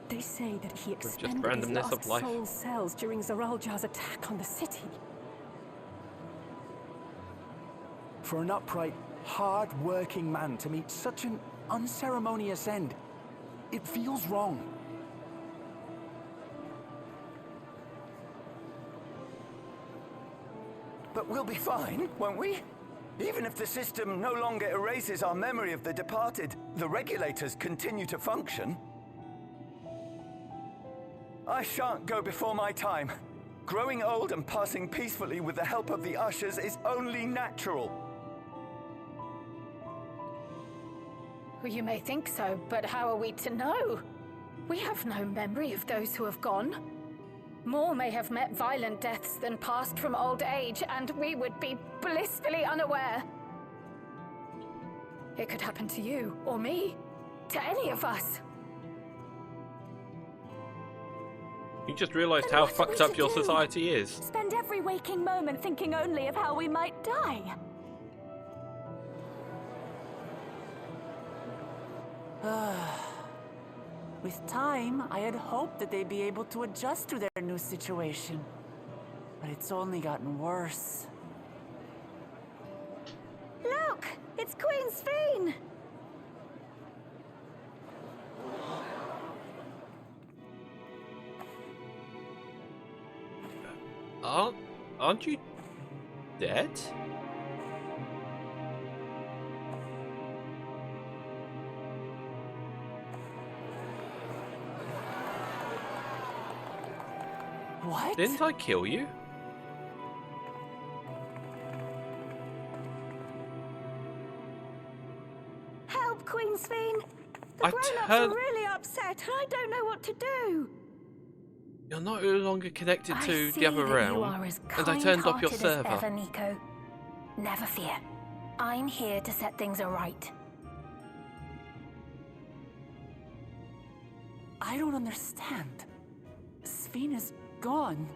Speaker 2: They say that he expended his last soul cells during Zaraljar's attack on the city.
Speaker 13: For an upright, hard-working man to meet such an unceremonious end, it feels wrong.
Speaker 14: But we'll be fine, won't we? Even if the system no longer erases our memory of the departed, the regulators continue to function. I shan't go before my time. Growing old and passing peacefully with the help of the ushers is only natural.
Speaker 3: Well, you may think so, but how are we to know? We have no memory of those who have gone. More may have met violent deaths than passed from old age, and we would be blissfully unaware. It could happen to you, or me, to any of us.
Speaker 1: You just realised how fucked up your society is.
Speaker 15: Spend every waking moment thinking only of how we might die.
Speaker 16: With time, I had hoped that they'd be able to adjust to their new situation. But it's only gotten worse.
Speaker 15: Look! It's Queen Sphene!
Speaker 1: Aren't you dead?
Speaker 16: What?
Speaker 1: Didn't I kill you?
Speaker 15: Help, Queen Sphene! The grown-ups are really upset, and I don't know what to do.
Speaker 1: You're no longer connected to the other
Speaker 15: You
Speaker 1: realm,
Speaker 15: are as
Speaker 1: and I turned off your
Speaker 15: kind-hearted as
Speaker 1: server.
Speaker 15: ever, Nico. Never fear. I'm here to set things aright.
Speaker 16: I don't understand. Sphene is gone.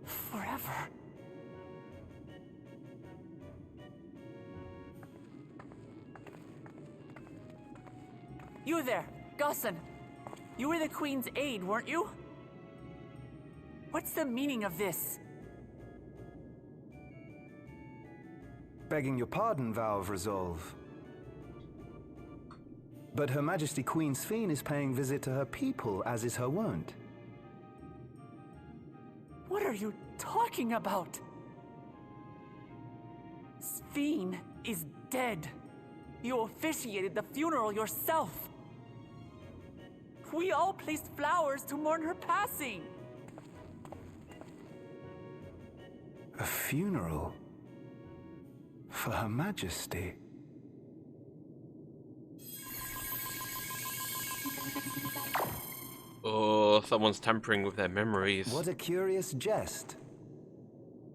Speaker 16: Forever. You there, Gusson. You were the Queen's aide, weren't you? What's the meaning of this?
Speaker 13: Begging your pardon, Vow of Resolve. But Her Majesty Queen Sphene is paying visit to her people, as is her wont.
Speaker 16: What are you talking about? Sphene is dead. You officiated the funeral yourself. We all placed flowers to mourn her passing.
Speaker 13: A funeral? For Her Majesty?
Speaker 1: Oh, someone's tampering with their memories.
Speaker 13: What a curious jest.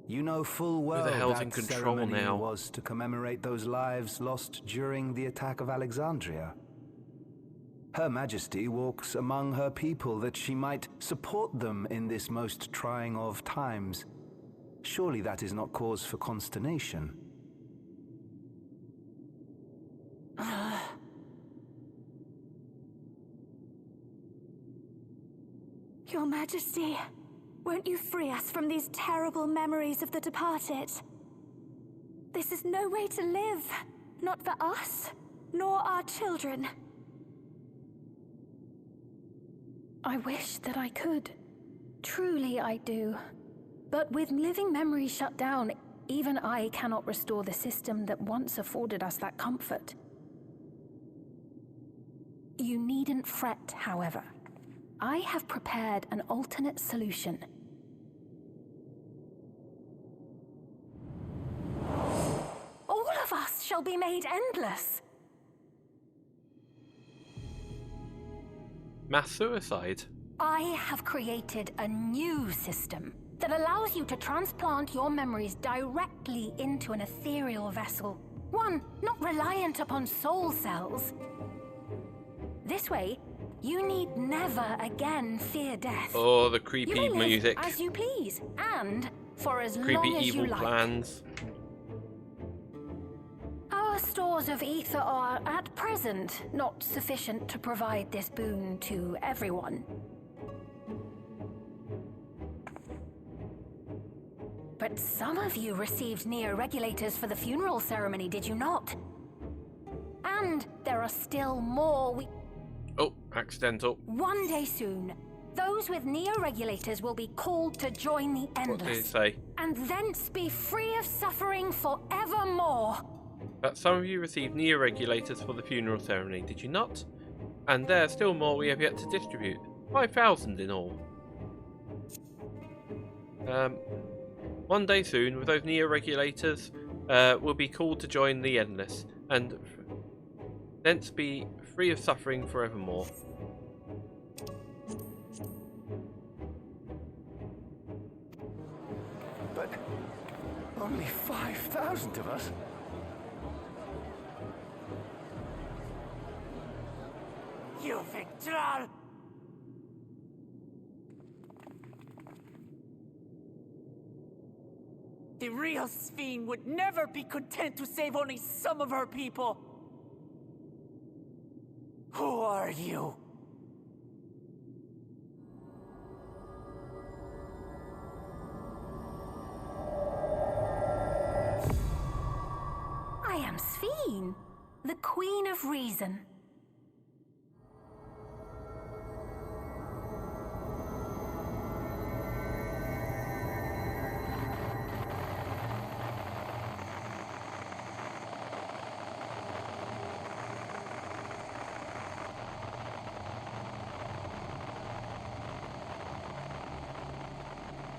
Speaker 13: You know full well
Speaker 1: Who the hell's
Speaker 13: that
Speaker 1: in control
Speaker 13: ceremony
Speaker 1: now?
Speaker 13: was to commemorate those lives lost during the attack of Alexandria. Her Majesty walks among her people that she might support them in this most trying of times. Surely that is not cause for consternation.
Speaker 15: Your Majesty, won't you free us from these terrible memories of the departed? This is no way to live, not for us, nor our children.
Speaker 3: I wish that I could. Truly I do. But with living memories shut down, even I cannot restore the system that once afforded us that comfort. You needn't fret, however. I have prepared an alternate solution.
Speaker 15: All of us shall be made endless.
Speaker 1: Mass suicide?
Speaker 3: I have created a new system that allows you to transplant your memories directly into an ethereal vessel. One not reliant upon soul cells. This way, you need never again fear death.
Speaker 1: Oh, the creepy
Speaker 3: you may live
Speaker 1: music.
Speaker 3: as you please, and for as
Speaker 1: Creepy
Speaker 3: long as
Speaker 1: evil
Speaker 3: you like.
Speaker 1: plans.
Speaker 3: Our stores of ether are, at present, not sufficient to provide this boon to everyone. But some of you received neo-regulators for the funeral ceremony, did you not? And there are still more
Speaker 1: Oh, accidental.
Speaker 3: One day soon, those with neo-regulators will be called to join the Endless.
Speaker 1: What did it say?
Speaker 3: And thence be free of suffering forevermore.
Speaker 1: But some of you received neo-regulators for the funeral ceremony, did you not? And there are still more we have yet to distribute. 5,000 in all. One day soon, with those neo-regulators, will be called to join the Endless, and thence be free of suffering forevermore.
Speaker 14: But only 5,000 of us?
Speaker 16: you, Victral? The real Sphene would never be content to save only some of her people. Who are you?
Speaker 15: I am Sphene, the Queen of Reason.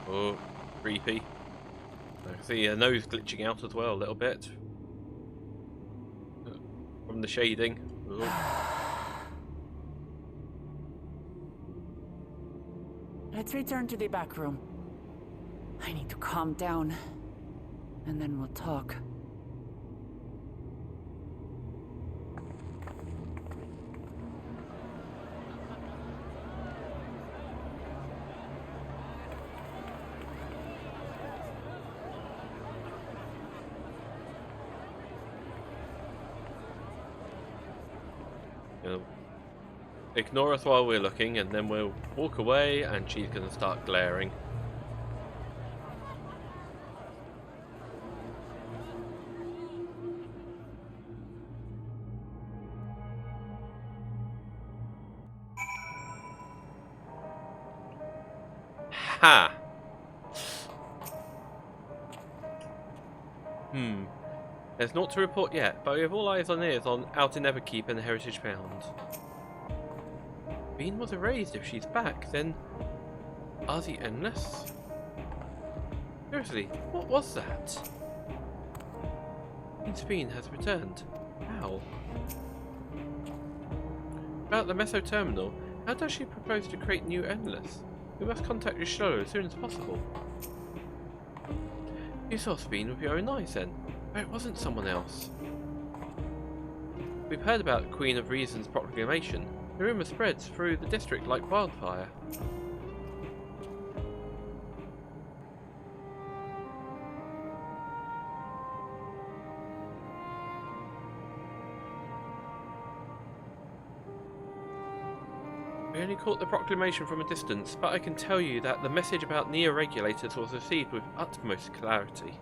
Speaker 1: Oh, creepy. I can see her nose glitching out as well a little bit. From the shading.
Speaker 16: Let's return to the back room. I need to calm down, and then we'll talk.
Speaker 1: Ignore us while we're looking, and then we'll walk away, and she's going to start glaring. Ha! There's naught to report yet, but we have all eyes and ears on out in Everkeep and the Heritage Found. Bean was erased. If she's back, then are the Endless? Seriously, what was that? Queen Bean has returned. How? About the Meso Terminal, how does she propose to create new Endless? We must contact Ishgard as soon as possible. You saw Bean with your own eyes then, but it wasn't someone else. We've heard about Queen of Reason's proclamation. The rumour spreads through the district like wildfire. We only caught the proclamation from a distance, but I can tell you that the message about neo-regulators was received with utmost clarity.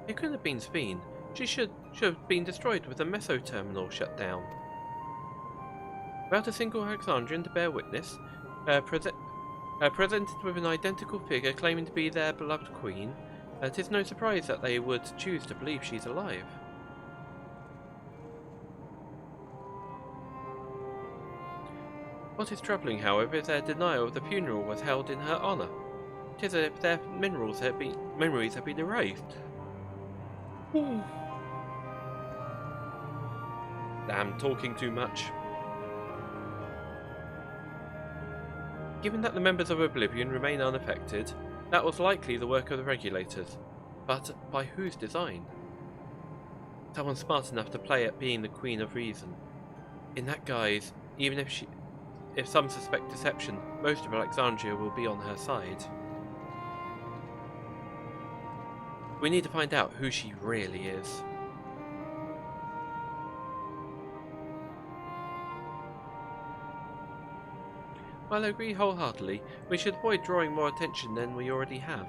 Speaker 1: It couldn't have been Sphene. She should have been destroyed with the Meso Terminal shut down. Without a single Alexandrian to bear witness, presented with an identical figure claiming to be their beloved queen, it is no surprise that they would choose to believe she's alive. What is troubling, however, is their denial of the funeral was held in her honour. It is as if their memories have been erased. Damn, talking too much. Given that the members of Oblivion remain unaffected, that was likely the work of the regulators. But by whose design? Someone smart enough to play at being the Queen of Reason. In that guise, even if some suspect deception, most of Alexandria will be on her side. We need to find out who she really is. While I agree wholeheartedly, we should avoid drawing more attention than we already have.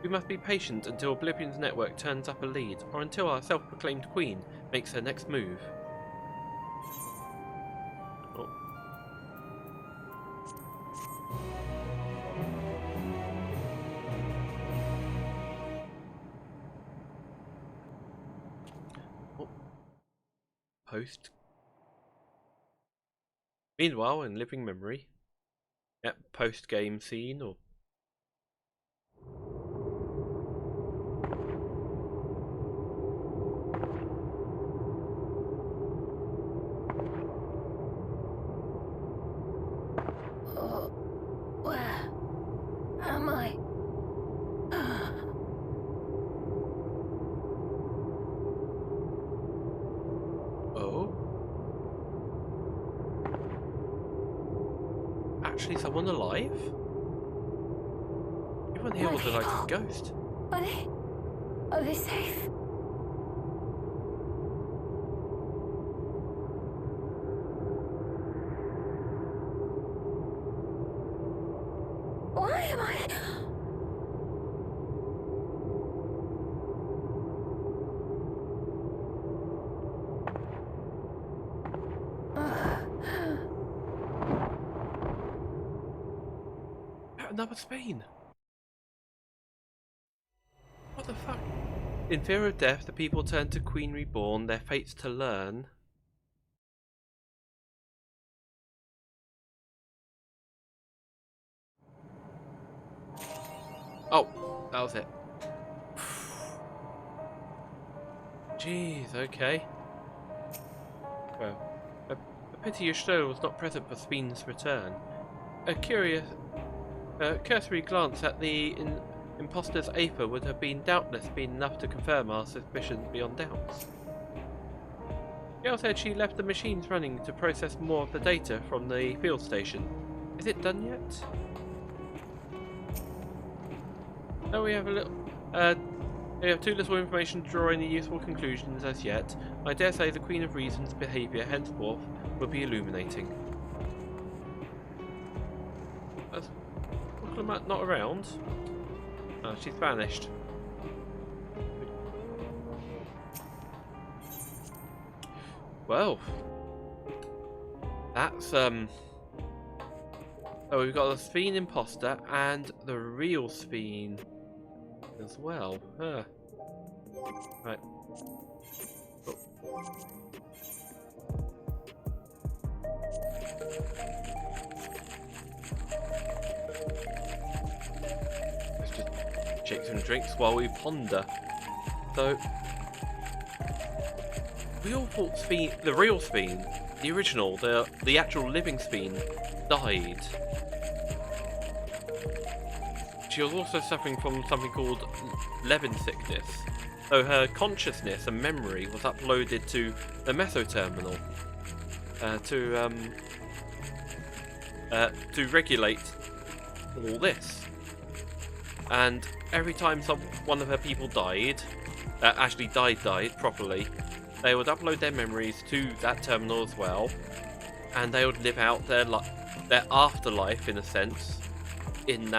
Speaker 1: We must be patient until Oblivion's network turns up a lead, or until our self-proclaimed queen makes her next move. Oh. Oh. Post. Meanwhile, in living memory. Yep, post-game scene or...
Speaker 3: Where am I?
Speaker 1: actually someone alive? Everyone here was like a ghost.
Speaker 3: Are they safe? Why am I...
Speaker 1: Another Spain. What the fuck? In fear of death, the people turn to Queen Reborn, their fates to learn. Oh, that was it. Jeez, okay. Well, a pity Ishgard was not present for Spain's return. A cursory glance at the imposter's afar would have doubtless been enough to confirm our suspicions beyond doubts. Girl said she left the machines running to process more of the data from the field station. Is it done yet? No, we have we have too little information to draw any useful conclusions as yet. I dare say the Queen of Reason's behaviour henceforth will be illuminating. Not around. Oh, she's vanished. Well, that's Oh, we've got the Sphinx imposter and the real Sphinx as well. Huh. Right. Oh. Let's just shake some drinks while we ponder. So, we all thought the real Sphinx, the original, the actual living Sphinx, died. She was also suffering from something called Levin sickness, so her consciousness and memory was uploaded to the mesoterminal to regulate all this. And every time one of her people died, actually died properly, they would upload their memories to that terminal as well, and they would live out their afterlife in a sense in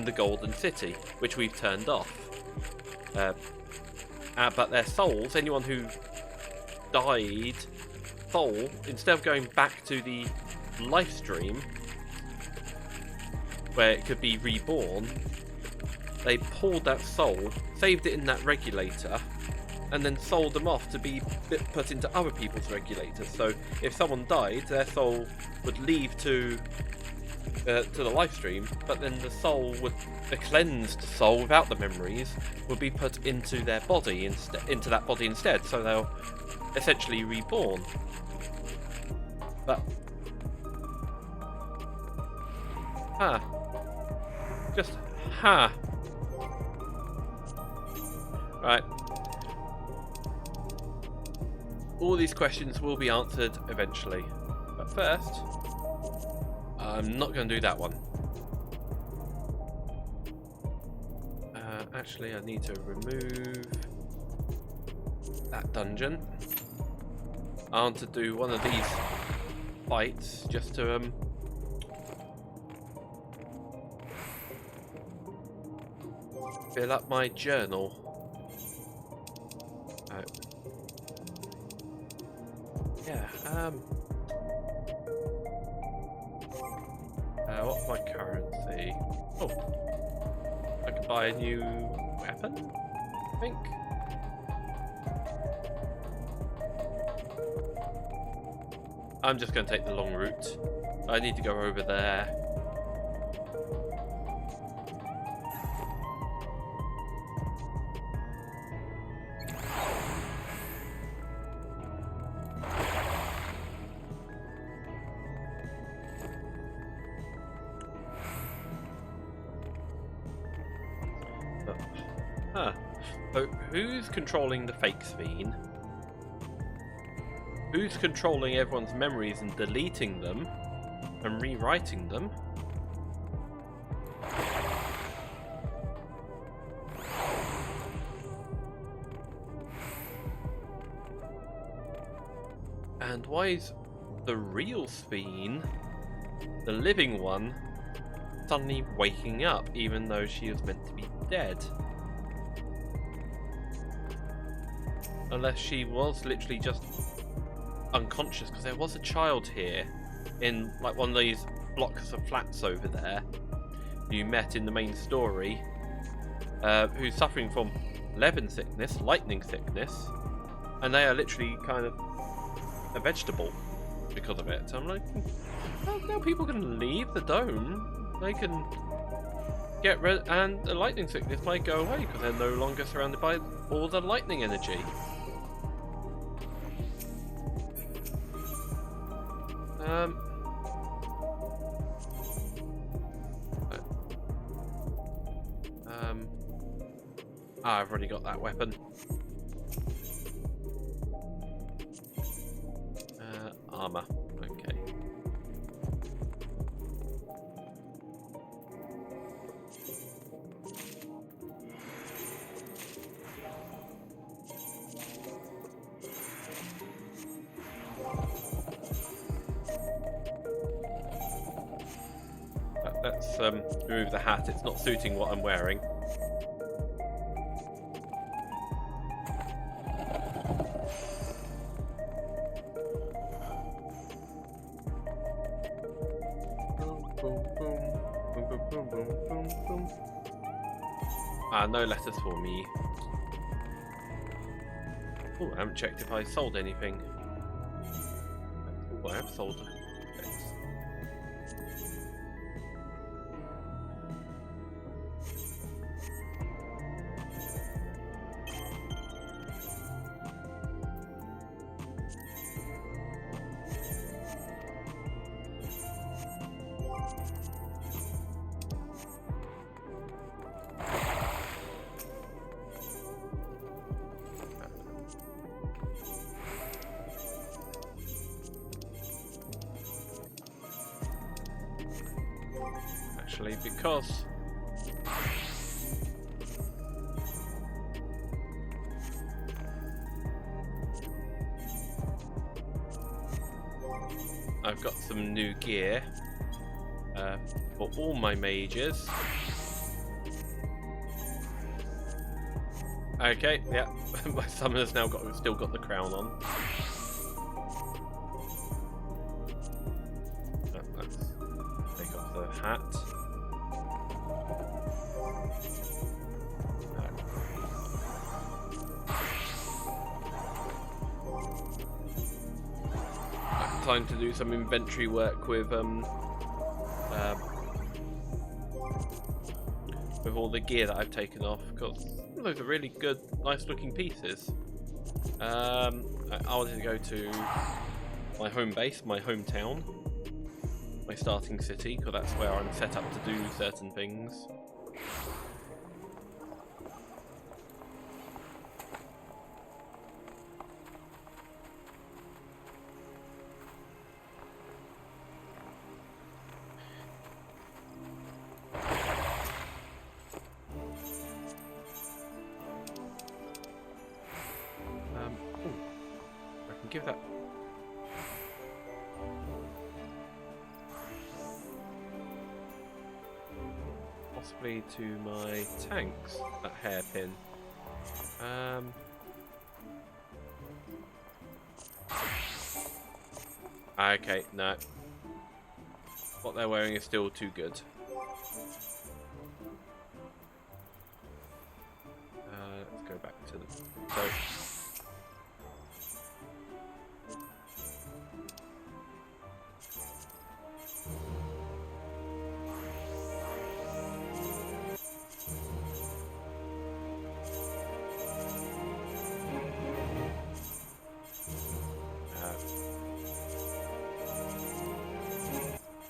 Speaker 1: the Golden City, which we've turned off. But their souls, anyone who died, soul, instead of going back to the life stream where it could be reborn, they pulled that soul, saved it in that regulator, and then sold them off to be put into other people's regulators. So if someone died, their soul would leave to the live stream, but then the cleansed soul without the memories would be put into their body into that body instead. So they'll essentially reborn. But right. All these questions will be answered eventually, but first, I'm not going to do that one. Actually, I need to remove that dungeon. I want to do one of these fights just to fill up my journal. What's my currency? Oh, I can buy a new weapon, I think. I'm just going to take the long route. I need to go over there. So who's controlling the fake Sphinx? Who's controlling everyone's memories and deleting them? and rewriting them. And why is the real Sphene, the living one, suddenly waking up even though she was meant to be dead? Unless she was literally just unconscious, because there was a child here in like one of these blocks of flats over there you met in the main story, who's suffering from lightning sickness, and they are literally kind of a vegetable because of it. So I'm like, well, now people can leave the dome, they can get rid, and the lightning sickness might go away because they're no longer surrounded by all the lightning energy. I've already got that weapon. Armor. Okay. Let's remove the hat. It's not suiting what I'm wearing. No letters for me. Oh, I haven't checked if I sold anything. Oh, I have sold bits. Because I've got some new gear for all my mages. Okay, yeah, my summoner's now still got the crown on. Let's take off the hat. Time to do some inventory work with all the gear that I've taken off, because those are really good, nice looking pieces. I wanted to go to my home base, my hometown, my starting city, because that's where I'm set up to do certain things. Give that possibly to my tanks, that hairpin. Okay, no. What they're wearing is still too good. Let's go back to them. So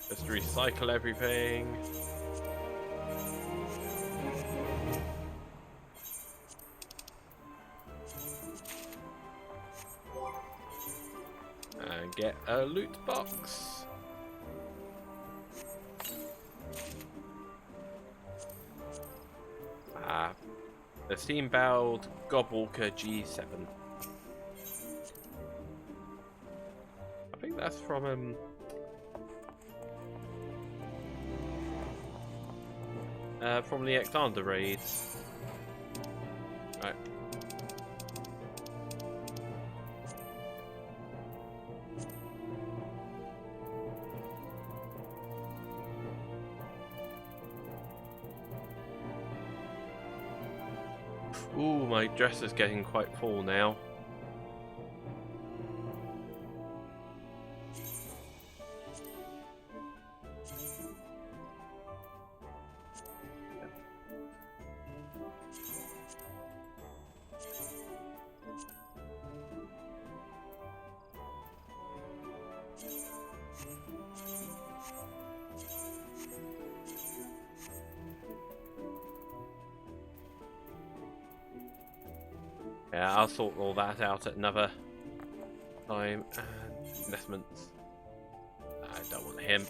Speaker 1: just recycle everything. And get a loot box. The steam-barreled Godwalker G7. I think that's from the Exander raids. Right. Ooh, my dress is getting quite full now. Yeah, I'll sort all that out at another time. And investments. I don't want him.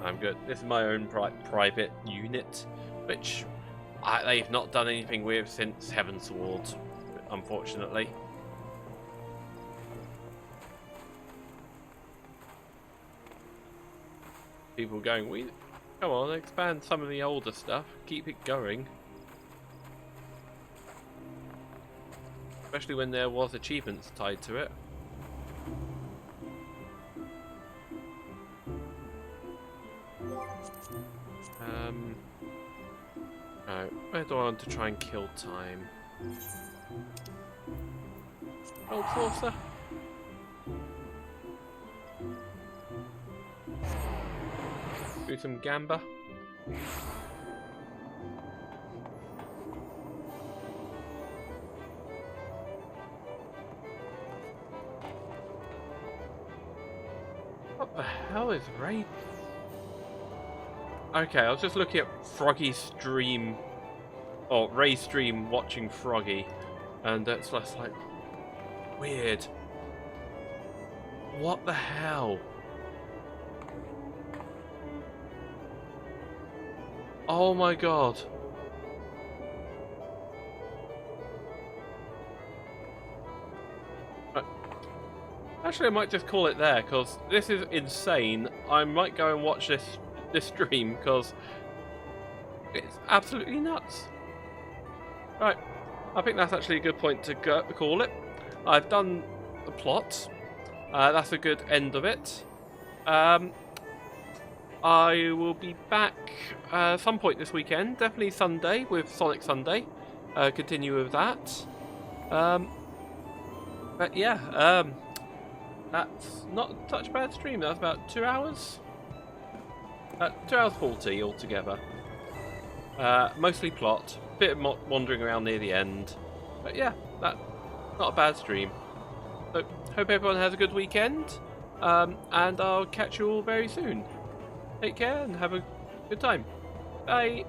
Speaker 1: I'm good. This is my own private unit, which they've not done anything with since Heavensward, unfortunately. People going, come on, expand some of the older stuff, keep it going. Especially when there was achievements tied to it. No, where do I want to try and kill time? Old saucer. Do some gamba. What the hell is raid? Okay, I was just looking at Froggy's stream, or Ray's stream watching Froggy, and it's just like weird. What the hell? Oh my god. Actually, I might just call it there, because this is insane. I might go and watch this stream, because it's absolutely nuts. Right, I think that's actually a good point to call it. I've done the plot. That's a good end of it. I will be back some point this weekend, definitely Sunday with Sonic Sunday. Continue with that. But yeah, that's not such a bad stream. That was about 2 hours. 2 hours 40 altogether. Mostly plot, bit of wandering around near the end. But yeah, that's not a bad stream. So hope everyone has a good weekend, and I'll catch you all very soon. Take care and have a good time. Bye.